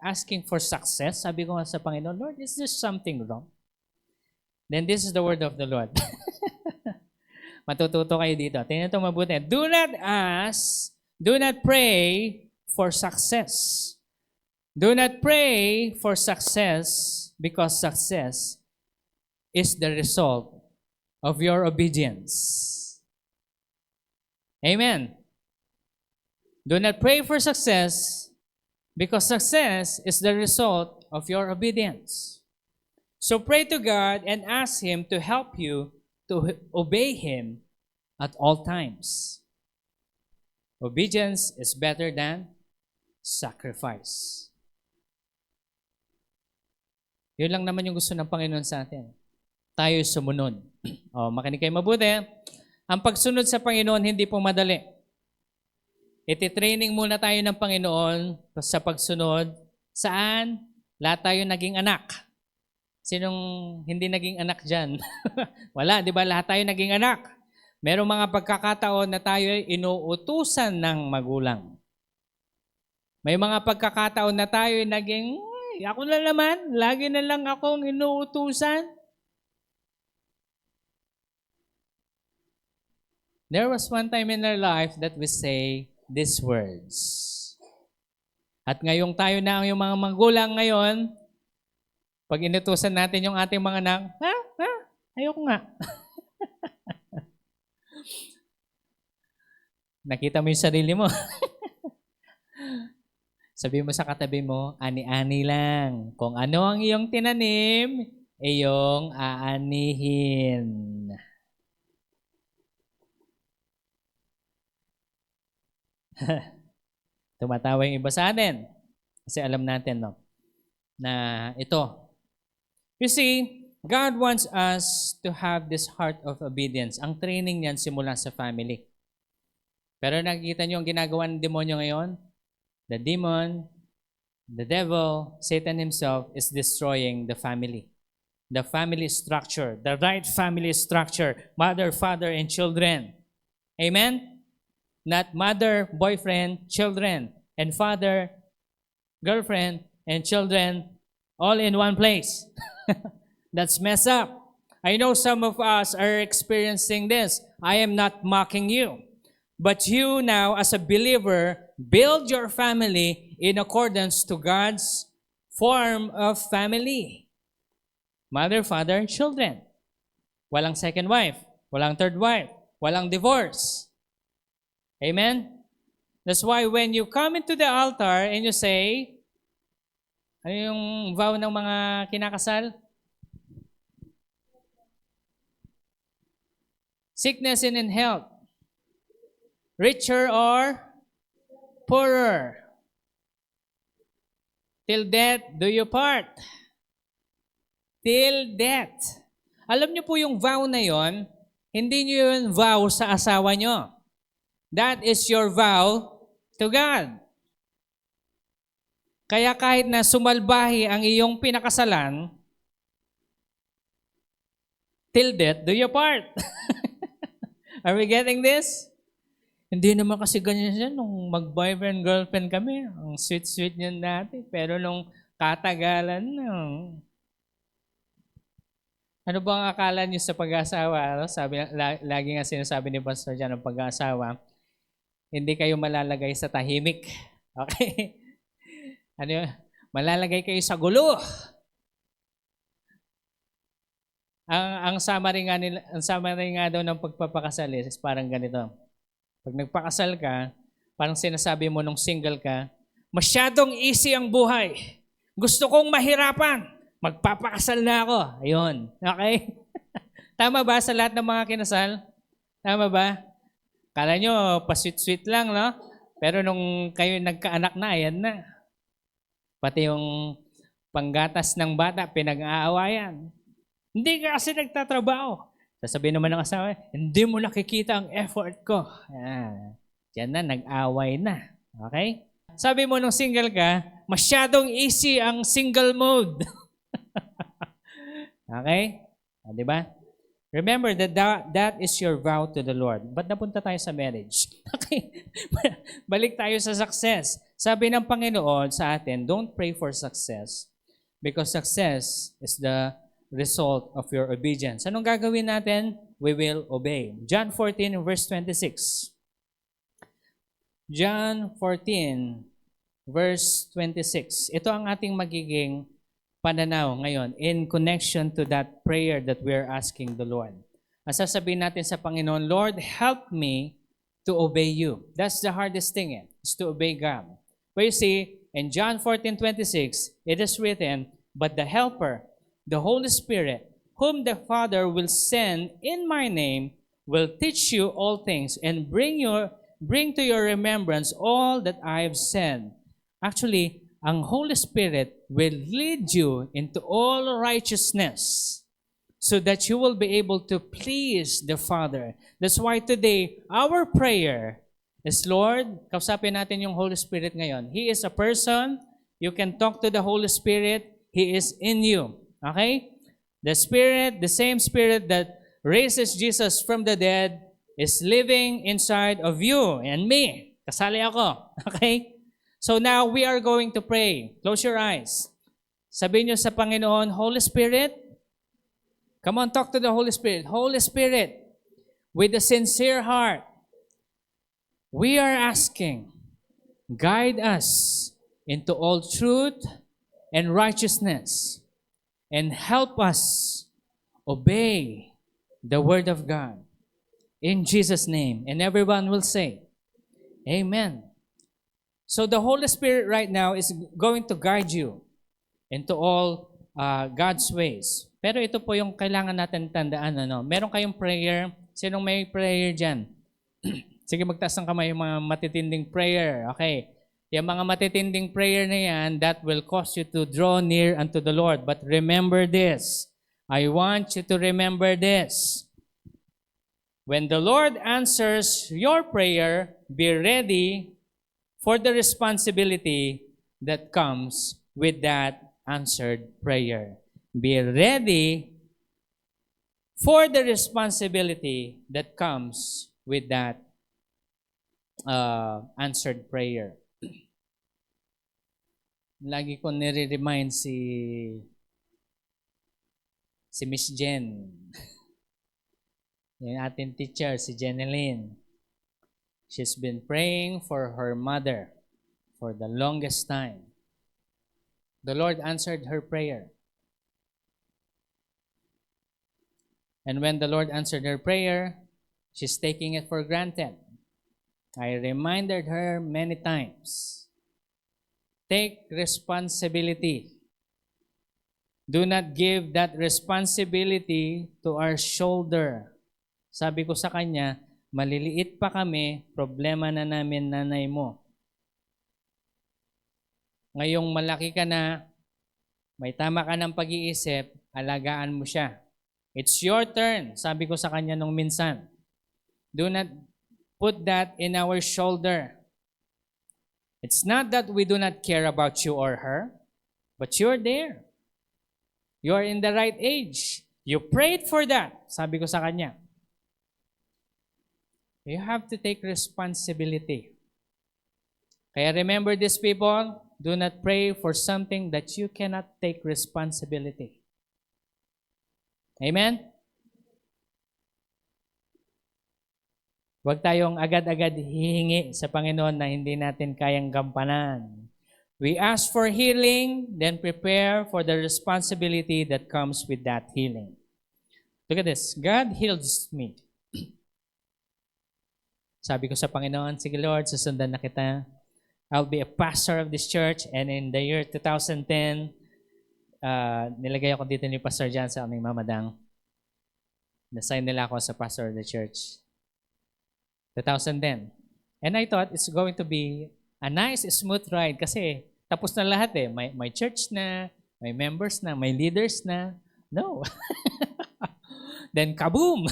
asking for success? Sabi ko nga sa Panginoon, Lord, is there something wrong? Then this is the word of the Lord. Matututo kayo dito. Tingnan ito mabuti. Do not pray for success. Do not pray for success because success is the result of your obedience. Amen. Do not pray for success because success is the result of your obedience. So pray to God and ask Him to help you to obey Him at all times. Obedience is better than sacrifice. Yun lang naman yung gusto ng Panginoon sa atin. Tayo sumunod. Makinig kayo mabuti. Ang pagsunod sa Panginoon, hindi po madali. Iti-training muna tayo ng Panginoon sa pagsunod. Saan? Lahat tayo naging anak. Sinong hindi naging anak dyan? Wala, di ba? Lahat tayo naging anak. Merong mga pagkakataon na tayo ay inuutusan ng magulang. May mga pagkakataon na tayo ay naging, ako na naman, lagi na lang akong inuutusan. There was one time in our life that we say these words. At ngayong tayo na yung mga magulang ngayon, pag inutusan natin yung ating mga anak, ayoko nga. Nakita mo yung sarili mo. Sabi mo sa katabi mo, ani-ani lang. Kung ano ang iyong tinanim, iyong aanihin. Tumatawa yung iba sa atin. Kasi alam natin, no, na ito. You see, God wants us to have this heart of obedience. Ang training niyan simula sa family. Pero nakikita niyo ang ginagawa ng demonyo ngayon? The demon, the devil, Satan himself is destroying the family. The family structure, the right family structure, mother, father, and children. Amen? Not mother, boyfriend, children, and father, girlfriend, and children all in one place. That's messed up. I know some of us are experiencing this. I am not mocking you. But you now, as a believer, build your family in accordance to God's form of family. Mother, father, children. Walang second wife, walang third wife, walang divorce. Amen? That's why when you come into the altar and you say, ano yung vow ng mga kinakasal? Sickness and in health. Richer or poorer. Till death do you part. Till death. Alam niyo po yung vow na yon, hindi niyo yun vow sa asawa niyo. That is your vow to God. Kaya kahit na sumalbahi ang iyong pinakasalan, till death do you part. Are we getting this? Hindi naman kasi ganyan siya nung mag-boyfriend, girlfriend kami. Ang sweet-sweet niyan dati. Pero nung katagalan, ano ba ang akala niyo sa pag-asawa? Ano? Sabi, lagi nga sinasabi ni Pastor Jan ng pag-asawa, hindi kayo malalagay sa tahimik. Okay? Ano yun? Malalagay kayo sa gulo. Ang summary nga daw ng pagpapakasal is parang ganito. Pag nagpakasal ka, parang sinasabi mo nung single ka, masyadong easy ang buhay. Gusto kong mahirapan. Magpapakasal na ako. Ayun. Okay? Tama ba sa lahat ng mga kinasal? Tama ba? Kala nyo, pa-sweet-sweet lang, no? Pero nung kayo nagkaanak na, ayan na. Pati yung panggatas ng bata, pinag-aawayan. Hindi ka kasi nagtatrabaho. Sasabihin naman ng asawa, hindi mo nakikita ang effort ko. Diyan na, nag-away na. Okay? Sabi mo nung single ka, masyadong easy ang single mode. Okay? Diba? Remember that is your vow to the Lord. Ba't napunta tayo sa marriage? Okay. Balik tayo sa success. Sabi ng Panginoon sa atin, don't pray for success because success is the result of your obedience. Anong gagawin natin? We will obey. John 14 verse 26. John 14 verse 26. Ito ang ating magiging pananaw ngayon in connection to that prayer that we're asking the Lord. Ang sasabihin natin sa Panginoon, Lord, help me to obey you. That's the hardest thing, is to obey God. But you see, in John 14:26, it is written, but the Helper, the Holy Spirit, whom the Father will send in my name, will teach you all things and bring to your remembrance all that I have said. Actually, ang Holy Spirit will lead you into all righteousness so that you will be able to please the Father. That's why today, our prayer is, Lord, kausapin natin yung Holy Spirit ngayon. He is a person. You can talk to the Holy Spirit. He is in you. Okay? The Spirit, the same Spirit that raises Jesus from the dead is living inside of you and me. Kasali ako. Okay? So now we are going to pray. Close your eyes. Sabihin niyo sa Panginoon, Holy Spirit, come on, talk to the Holy Spirit. Holy Spirit, with a sincere heart, we are asking, guide us into all truth and righteousness, and help us obey the Word of God. In Jesus' name. And everyone will say, Amen. So the Holy Spirit right now is going to guide you into all God's ways. Pero ito po yung kailangan natin tandaan. Meron kayong prayer. Sinong may prayer dyan? Sige, magtaas ng kamay yung mga matitinding prayer. Okay. Yung mga matitinding prayer na yan, that will cause you to draw near unto the Lord. But remember this. I want you to remember this. When the Lord answers your prayer, be ready for the responsibility that comes with that answered prayer. Be ready for the responsibility that comes with that answered prayer. Lagi ko nire-remind si Miss Jen. Yung ating teacher, si Jeneline. She's been praying for her mother for the longest time. The Lord answered her prayer. And when the Lord answered her prayer, she's taking it for granted. I reminded her many times, take responsibility. Do not give that responsibility to our shoulder. Sabi ko sa kanya, maliliit pa kami, problema na namin nanay mo. Ngayong malaki ka na, may tama ka ng pag-iisip, alagaan mo siya. It's your turn, sabi ko sa kanya nung minsan. Do not put that in our shoulder. It's not that we do not care about you or her, but you're there. You're in the right age. You prayed for that, sabi ko sa kanya. You have to take responsibility. Kaya remember this, people, do not pray for something that you cannot take responsibility. Amen? Huwag tayong agad-agad hihingi sa Panginoon na hindi natin kayang gampanan. We ask for healing, then prepare for the responsibility that comes with that healing. Look at this. God heals me. Sabi ko sa Panginoon, sige Lord, susundan na kita. I'll be a pastor of this church. And in the year 2010, nilagay ako dito ni Pastor John sa aming mamadang. Nasign nila ako sa pastor of the church. 2010. And I thought it's going to be a nice, smooth ride kasi tapos na lahat eh. May church na, may members na, may leaders na. No. Then kaboom!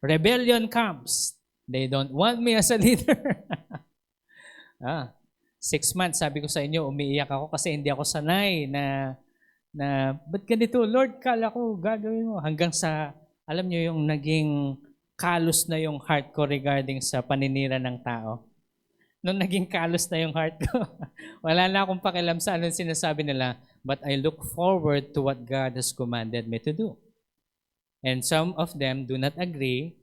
Rebellion comes. They don't want me as a leader. 6 months, sabi ko sa inyo, umiiyak ako kasi hindi ako sanay na ba't ganito? Lord, kala ko gagawin mo. Hanggang sa, alam nyo yung naging kalos na yung heart ko regarding sa paninira ng tao. Nung naging kalos na yung heart ko, wala na akong pakialam sa anong sinasabi nila, but I look forward to what God has commanded me to do. And some of them do not agree,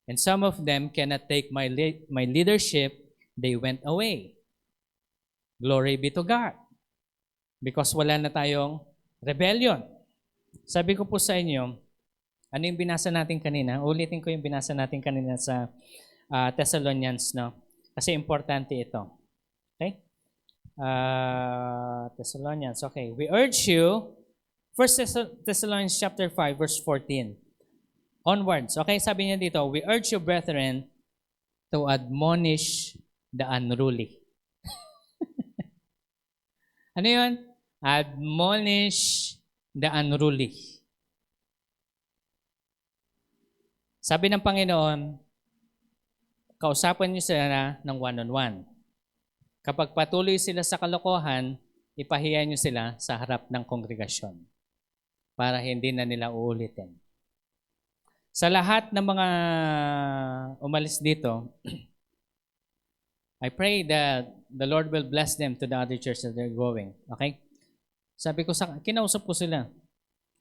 and some of them cannot take my leadership. They went away. Glory be to God. Because wala na tayong rebellion. Sabi ko po sa inyo, ano yung binasa natin kanina? Ulitin ko yung binasa natin kanina sa Thessalonians, no? Kasi importante ito. Okay? Thessalonians, okay. We urge you, 1 Thessalonians chapter 5, verse 14. Onwards. Okay, sabi niya dito, we urge you, brethren, to admonish the unruly. Ano yun? Admonish the unruly. Sabi ng Panginoon, kausapan niyo sila ng one-on-one. Kapag patuloy sila sa kalokohan, ipahiya niyo sila sa harap ng kongregasyon para hindi na nila uulitin. Sa lahat ng mga umalis dito, I pray that the Lord will bless them to the other church that they're going. Okay? Sabi ko kinausap ko sila.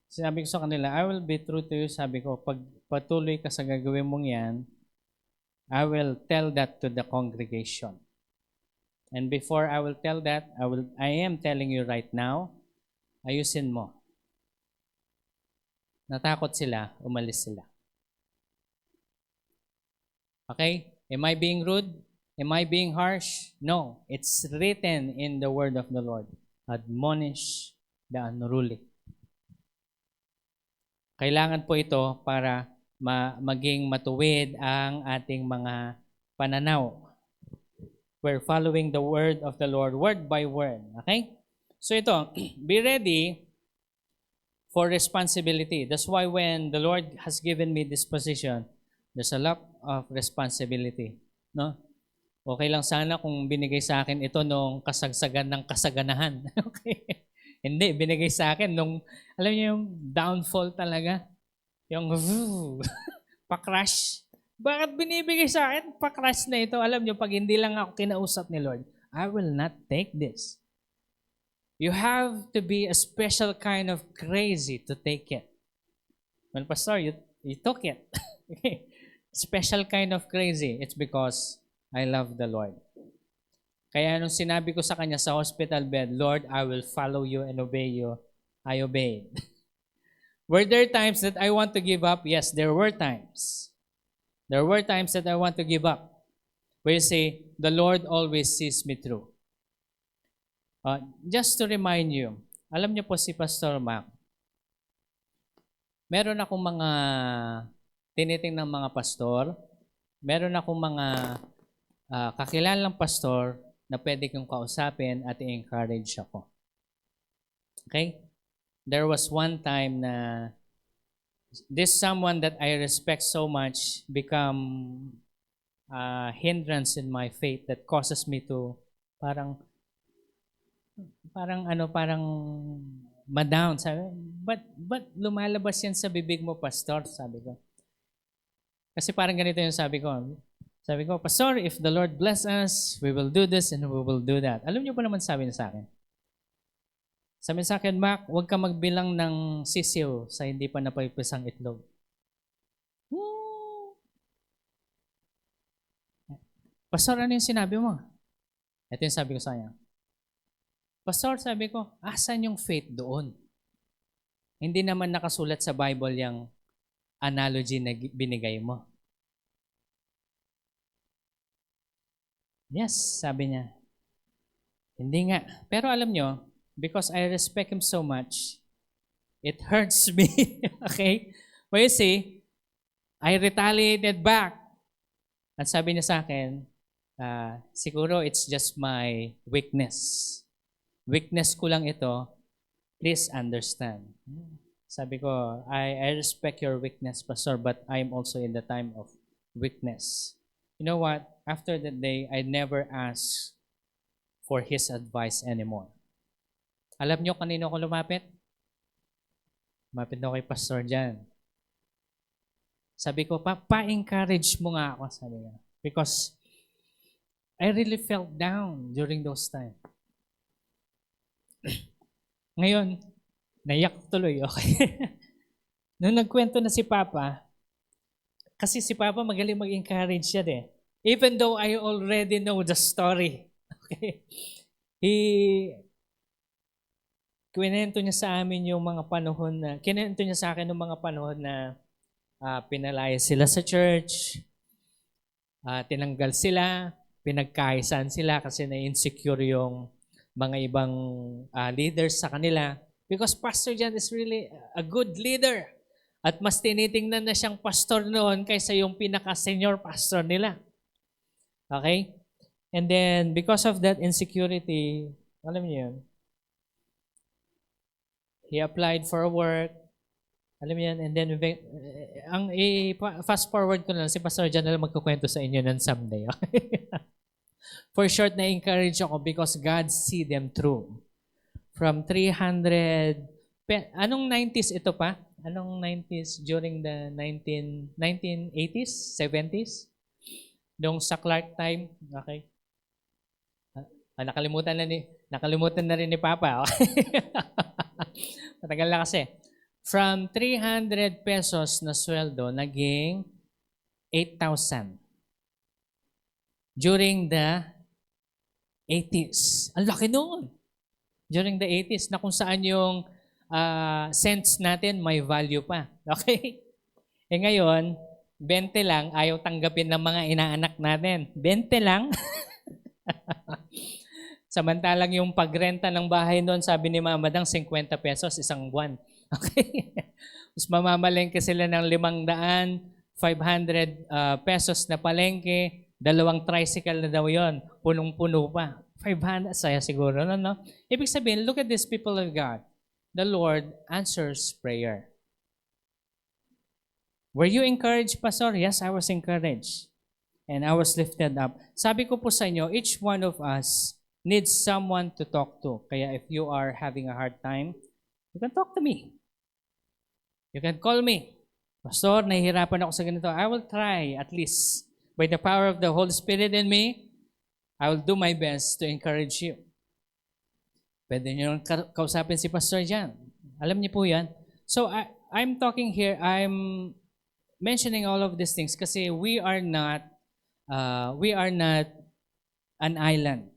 Sabi ko sa kanila, I will be true to you. Sabi ko, pag patuloy ka sa gagawin mong yan, I will tell that to the congregation. And before I will tell that, I am telling you right now, ayusin mo. Natakot sila, umalis sila. Okay? Am I being rude? Am I being harsh? No. It's written in the word of the Lord. Admonish the unruly. Kailangan po ito para maging matuwid ang ating mga pananaw. We're following the word of the Lord, word by word. Okay? So ito, be ready for responsibility. That's why when the Lord has given me this position, there's a lot of responsibility. No? Okay lang sana kung binigay sa akin ito nung kasagsagan ng kasaganahan. Okay? Hindi, binigay sa akin nung, alam niyo yung downfall talaga. Yung pa-crash. Bakit binibigay sa akin? Pa-crash na ito. Alam niyo, pag hindi lang ako kinausap ni Lord, I will not take this. You have to be a special kind of crazy to take it. Well, Pastor, you took it. Okay. Special kind of crazy. It's because I love the Lord. Kaya nung sinabi ko sa kanya sa hospital bed, Lord, I will follow you and obey you, I obeyed. Were there times that I want to give up? Yes, there were times. There were times that I want to give up. Where you say, the Lord always sees me through. Just to remind you, alam niyo po si Pastor Mac, meron akong mga tinitingnan mga pastor, meron akong mga kakilalang pastor na pwede kong kausapin at i-encourage ako. Okay? There was one time na this someone that I respect so much become a hindrance in my faith that causes me to parang ma-down. Sabi, but lumalabas yan sa bibig mo, pastor, sabi ko. Kasi parang ganito yung sabi ko. Sabi ko, Pastor, if the Lord bless us, we will do this and we will do that. Alam niyo pa naman sabi niya sa akin? Sabi sa akin, Mac, huwag ka magbilang ng sisiw sa hindi pa napapisang itlog. Pastor, ano yung sinabi mo? Ito yung sabi ko sa kanya. Pastor, sabi ko, asan yung faith doon? Hindi naman nakasulat sa Bible yung analogy na binigay mo. Yes, sabi niya. Hindi nga. Pero alam nyo, because I respect him so much, it hurts me. Okay? Well, you see, I retaliated back. At sabi niya sa akin, siguro it's just my weakness. Weakness ko lang ito. Please understand. Sabi ko, I respect your weakness, Pastor, but I'm also in the time of weakness. You know what? After that day, I never asked for his advice anymore. Alam niyo kanino ko lumapit? Lumapit na kay Pastor Jan. Sabi ko, pa-encourage mo nga ako, sabi niya. Because I really felt down during those times. Ngayon, naiyak tuloy, okay? Nung nagkwento na si Papa, kasi si Papa magaling mag-encourage siya even though I already know the story. Okay? Kinento niya sa amin yung mga panahon na, kinento niya sa akin yung mga panahon na pinalaya sila sa church, tinanggal sila, pinagkaisan sila kasi na-insecure yung mga ibang leaders sa kanila. Because Pastor Jan is really a good leader. At mas tinitingnan na siyang pastor noon kaysa yung pinaka-senior pastor nila. Okay? And then, because of that insecurity, alam niyo yun, he applied for work. Alam niyo yan, and then, fast forward ko na, si Pastor Jan na magkukwento sa inyo ng someday. Okay? For short, na-encourage ako because God see them through. From 300, anong 90s ito pa? Anong 90s during the 1980s, 70s? Nung sa Clark time, okay? Nakalimutan na rin ni Papa. Okay? Matagal na kasi. From 300 pesos na sweldo, naging 8,000. During the 80s. Ang laki noon. During the 80s, na kung saan yung cents natin may value pa. Okay? Ngayon, 20 lang, ayaw tanggapin ng mga inaanak natin. 20 lang. Samantalang yung pagrenta ng bahay noon, sabi ni Mama Dang, 50 pesos isang buwan. Okay? Mas mamamalengke sila ng 500, 500 pesos na palengke, 2 tricycle na daw yon, punong-puno pa. 500, saya siguro, no? Ibig sabihin, look at these people of God. The Lord answers prayer. Were you encouraged, Pastor? Yes, I was encouraged. And I was lifted up. Sabi ko po sa inyo, each one of us needs someone to talk to. Kaya if you are having a hard time, you can talk to me. You can call me. Pastor, nahihirapan ako sa ganito. I will try at least. By the power of the Holy Spirit in me, I will do my best to encourage you. Pwede nyo kausapin si Pastor Jan. Alam niyo po yan. So, I'm talking here, I'm mentioning all of these things kasi we are not an island.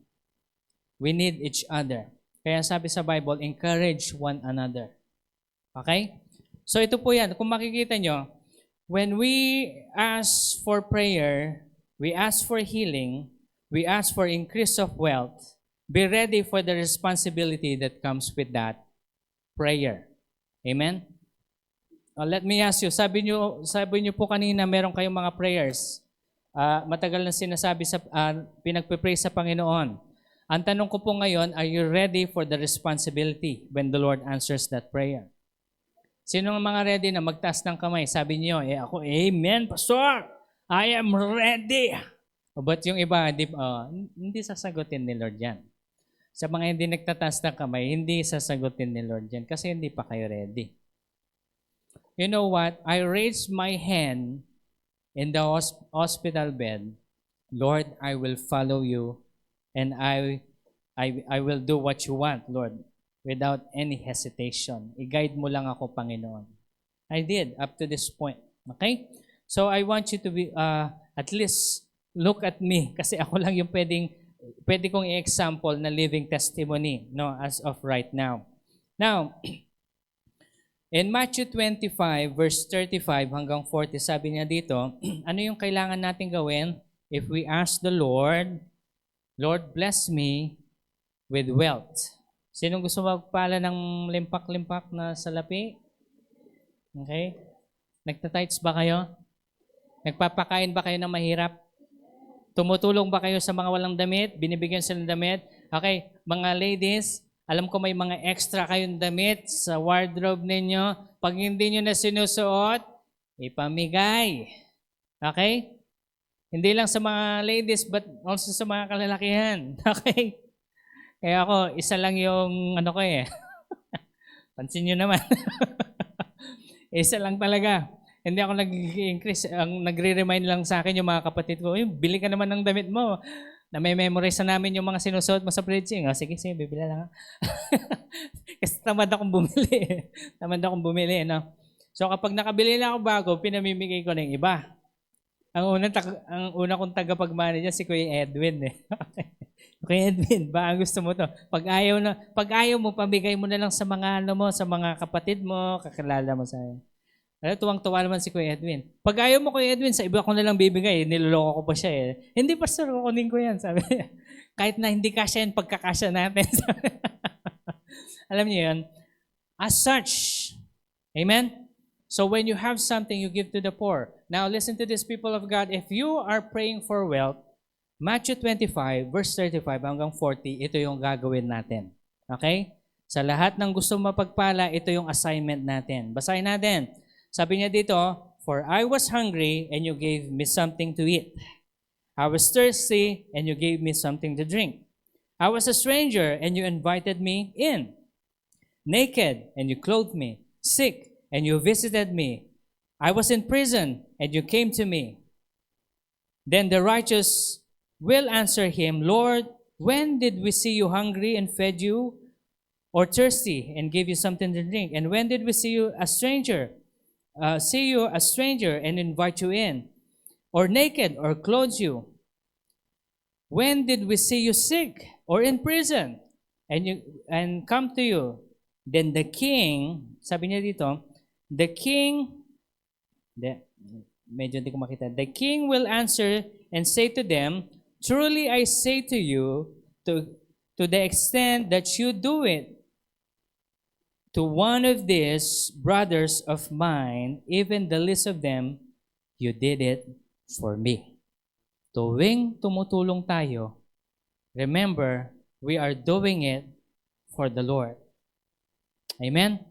We need each other. Kaya sabi sa Bible, encourage one another. Okay? So ito po yan. Kung makikita nyo, when we ask for prayer, we ask for healing, we ask for increase of wealth, be ready for the responsibility that comes with that prayer. Amen? Let me ask you, sabi niyo po kanina meron kayong mga prayers. Matagal na sinasabi pinagpe-pray sa Panginoon. Ang tanong ko po ngayon, are you ready for the responsibility when the Lord answers that prayer? Sino ang mga ready na magtaas ng kamay? Sabi niyo, ako, amen, Pastor! I am ready! But yung iba, hindi sasagutin ni Lord yan. Sa mga hindi nagtataas ng kamay, hindi sasagutin ni Lord yan kasi hindi pa kayo ready. You know what? I raised my hand in the hospital bed. Lord, I will follow you and I will do what you want, Lord, without any hesitation. I-guide mo lang ako, Panginoon. I did up to this point. Okay? So I want you to be, at least look at me kasi ako lang yung pwede kong i-example na living testimony, no, as of right now. Now, in Matthew 25, verse 35 hanggang 40, sabi niya dito, ano yung kailangan natin gawin if we ask the Lord, Lord, bless me with wealth. Sinong gusto magpala ng limpak-limpak na salapi? Okay? Nagtatights ba kayo? Nagpapakain ba kayo ng mahirap? Tumutulong ba kayo sa mga walang damit? Binibigyan sila ng damit? Okay, mga ladies, alam ko may mga extra kayong damit sa wardrobe ninyo. Pag hindi nyo na sinusuot, ipamigay. Okay? Hindi lang sa mga ladies, but also sa mga kalalakihan. Okay? Kaya ako, isa lang yung ano ko eh. Pansin nyo naman. Isa lang talaga. Hindi ako nag-increase. Ang nagre-remind lang sa akin yung mga kapatid ko, bili ka naman ng damit mo. Na may memorize na namin yung mga sinusuot mo sa preaching. Sige, bibila lang. Kasi tamad akong bumili. Tamad akong bumili, no? So kapag nakabili na ako bago, pinamimigay ko ng iba. Ang una kong tagapagmana dyan, si Kuya Edwin. Kuya Edwin, ba ang gusto mo to? Pag ayaw mo, pamigay mo na lang sa mga sa mga kapatid mo, kakilala mo sa tuwang-tuwa naman si Kuya Edwin. Pag ayaw mo, Kuya Edwin, sa iba ko na lang bibigay. Niloloko ko pa siya eh. Hindi, Pastor, kukunin ko yan. Sabi niya. Kahit na hindi kasya yan, pagkakasya natin. Alam niyo yan? As such, amen? So when you have something, you give to the poor. Now listen to this, people of God. If you are praying for wealth, Matthew 25, verse 35 hanggang 40, ito yung gagawin natin. Okay? Sa lahat ng gusto mapagpala, ito yung assignment natin. Basahin natin. Sabi niya dito, for I was hungry and you gave me something to eat. I was thirsty and you gave me something to drink. I was a stranger and you invited me in. Naked and you clothed me. Sick and you visited me. I was in prison and you came to me. Then the righteous will answer him, Lord, when did we see you hungry and fed you, or thirsty and gave you something to drink? And when did we see you a stranger and invite you in, or naked or clothe you? When did we see you sick or in prison and come to you? Then the king, sabi niya dito, the king will answer and say to them, truly I say to you, to the extent that you do it to one of these brothers of mine, even the least of them, you did it for me. Tuwing tumutulong tayo, remember, we are doing it for the Lord. Amen?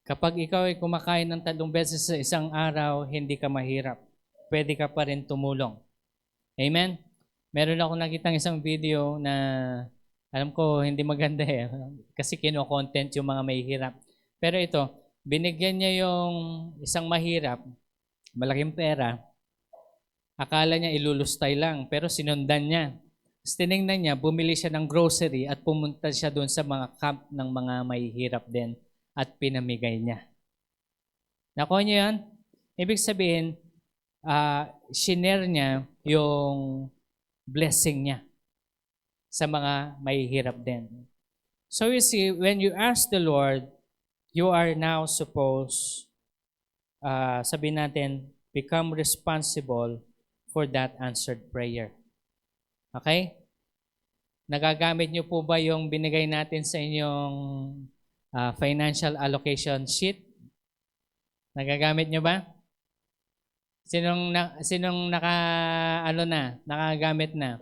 Kapag ikaw ay kumakain ng 3 beses sa isang araw, hindi ka mahirap. Pwede ka pa rin tumulong. Amen? Meron ako nakitang isang video na alam ko hindi maganda eh. Kasi kino-content yung mga mahihirap. Pero ito, binigyan niya yung isang mahirap, malaking pera. Akala niya ilulustay lang, pero sinundan niya. Tapos tinignan niya, bumili siya ng grocery at pumunta siya doon sa mga camp ng mga mahihirap din at pinamigay niya. Nakuha niyo yan? Ibig sabihin, shinare niya yung blessing niya sa mga mahihirap din. So you see, when you ask the Lord, you are now supposed, sabihin natin, become responsible for that answered prayer. Okay? Nagagamit niyo po ba yung binigay natin sa inyong financial allocation sheet? Nagagamit niyo ba? Sinong nakagamit na?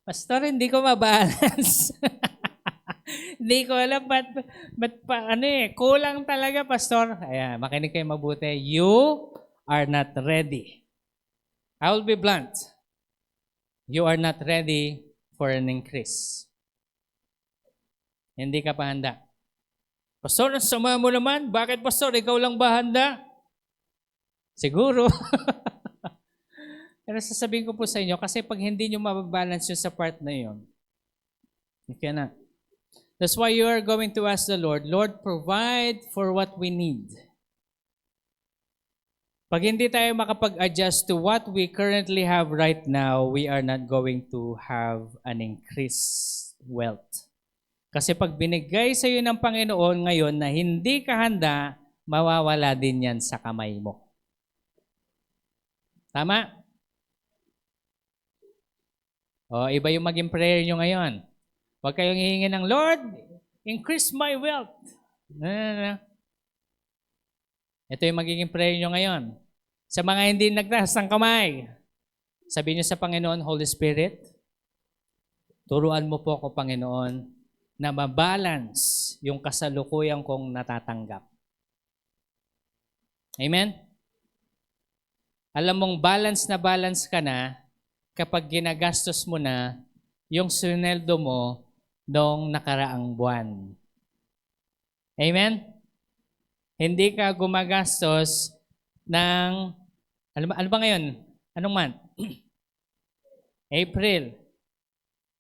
Pastor, hindi ko mabalance. Hindi ko alam ba't kulang talaga, Pastor. Ayan, makinig kayo mabuti. You are not ready. I will be blunt. You are not ready for an increase. Hindi ka pa handa. Pastor, ang sama mo naman. Bakit, Pastor? Ikaw lang ba handa? Siguro. Pero sasabihin ko po sa inyo, kasi pag hindi nyo mababalance yun sa part na yun, you cannot. That's why you are going to ask the Lord, Lord, provide for what we need. Pag hindi tayo makapag-adjust to what we currently have right now, we are not going to have an increased wealth. Kasi pag binigay sa iyo ng Panginoon ngayon na hindi ka handa, mawawala din yan sa kamay mo. Tama? O, iba yung maging prayer nyo ngayon. Huwag kayong hihingi ng, Lord, increase my wealth. No. Ito yung magiging prayer nyo ngayon. Sa mga hindi nagtaas ng kamay, sabihin nyo sa Panginoon, Holy Spirit, turuan mo po ako, Panginoon, na mabalance yung kasalukuyan kong natatanggap. Amen? Alam mong balance ka na kapag ginagastos mo na yung sweldo mo noong nakaraang buwan. Amen? Hindi ka gumagastos ng, ano ba ngayon? Anong month? April.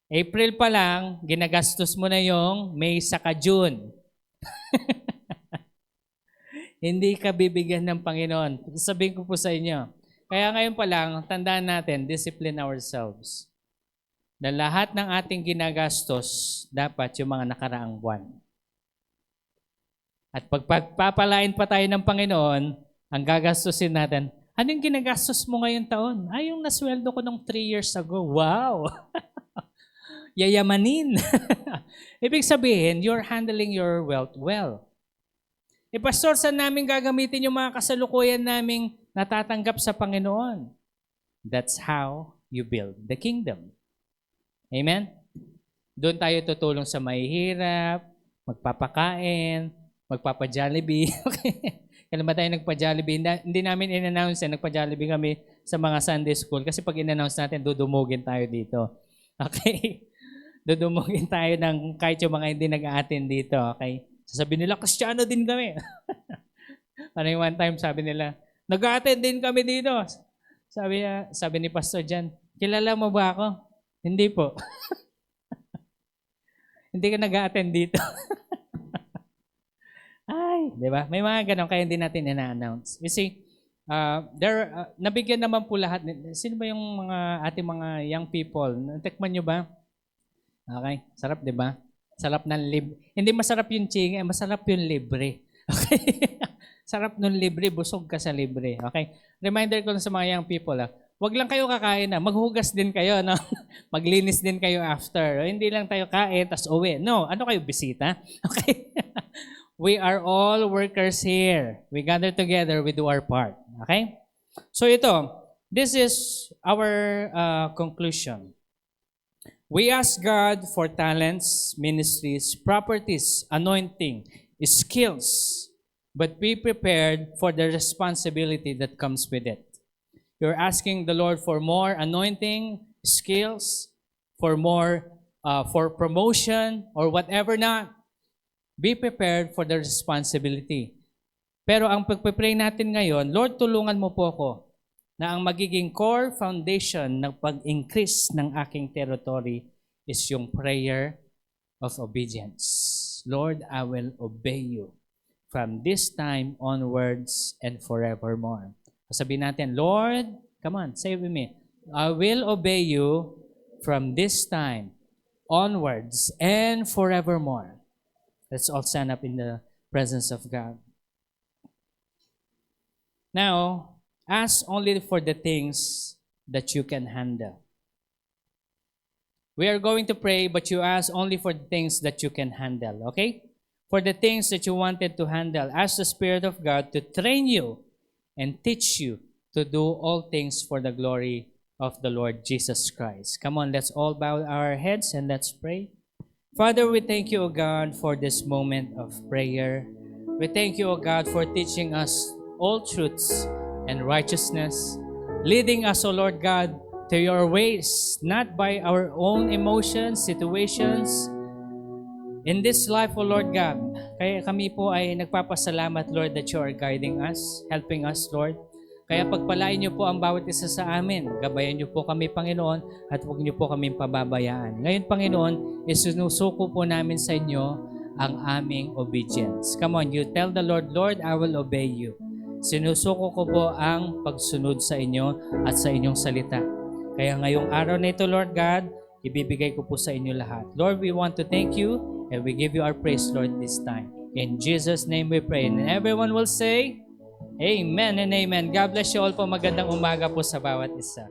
April pa lang, ginagastos mo na yung May saka June. Hindi ka bibigyan ng Panginoon. Sabihin ko po sa inyo. Kaya ngayon pa lang, tandaan natin, discipline ourselves. Na lahat ng ating ginagastos, dapat yung mga nakaraang buwan. At pagpapalain pa tayo ng Panginoon, ang gagastusin natin, anong ginagastos mo ngayong taon? Ay, yung nasweldo ko nung 3 years ago. Wow! Yayamanin. Ibig sabihin, you're handling your wealth well. Pastor, saan namin gagamitin yung mga kasalukuyan naming natatanggap sa Panginoon? That's how you build the kingdom. Amen? Doon tayo tutulong sa mahihirap, magpapakain, magpapa-Jollibee. Okay? Kailan ba tayo nagpa-Jollibee? Hindi namin in-announce nagpa-Jollibee kami sa mga Sunday school kasi pag in-announce natin, dudumugin tayo dito. Okay? Dudumugin tayo ng kahit yung mga hindi nag-a-attend dito. Okay? Sasabihin nila, Kristiyano din kami. Parang one time sabi nila, nag-a-attend din kami dito. Sabi ni Pastor Jan, kilala mo ba ako? Hindi po. Hindi ka nag-a-attend dito. Ay, di ba? May mga ganon kaya hindi natin ina-announce. You see, nabigyan naman po lahat. Sino ba yung mga ating mga young people? Natikman nyo ba? Okay, sarap, di ba? Sarap ng libre. Hindi masarap yung chinga, masarap yung libre. Okay? Sarap ng libre, busog ka sa libre. Okay? Reminder ko sa mga young people, wag lang kayo kakain na, maghugas din kayo, no? Maglinis din kayo after. Hindi lang tayo kain, tas uwi. No, ano kayo, bisita? Okay? We are all workers here. We gather together, we do our part. Okay? So this is our conclusion. We ask God for talents, ministries, properties, anointing, skills, but be prepared for the responsibility that comes with it. You're asking the Lord for more anointing, skills, for more, for promotion, or whatever not. Be prepared for the responsibility. Pero ang pagpipray natin ngayon, Lord, tulungan mo po ako na ang magiging core foundation ng pag-increase ng aking territory is yung prayer of obedience. Lord, I will obey you from this time onwards and forevermore. Sabihin natin, Lord, come on, say with me, I will obey you from this time onwards, and forevermore. Let's all stand up in the presence of God. Now, ask only for the things that you can handle. We are going to pray, but you ask only for the things that you can handle, okay? For the things that you wanted to handle, ask the Spirit of God to train you and teach you to do all things for the glory of the Lord Jesus Christ. Come on, let's all bow our heads and let's pray. Father, we thank you, O God, for this moment of prayer. We thank you, O God, for teaching us all truths and righteousness, leading us, O Lord God, to your ways, not by our own emotions, situations. In this life, O Lord God, kaya kami po ay nagpapasalamat, Lord, that you are guiding us, helping us, Lord. Kaya pagpalain niyo po ang bawat isa sa amin. Gabayan niyo po kami, Panginoon, at huwag niyo po kami pababayaan. Ngayon, Panginoon, isinusuko po namin sa inyo ang aming obedience. Come on, you tell the Lord, Lord, I will obey you. Sinusuko ko po ang pagsunod sa inyo at sa inyong salita. Kaya ngayong araw na ito, Lord God, ibibigay ko po sa inyo lahat. Lord, we want to thank you and we give you our praise, Lord, this time. In Jesus' name we pray. And everyone will say, Amen and Amen. God bless you all po. Magandang umaga po sa bawat isa.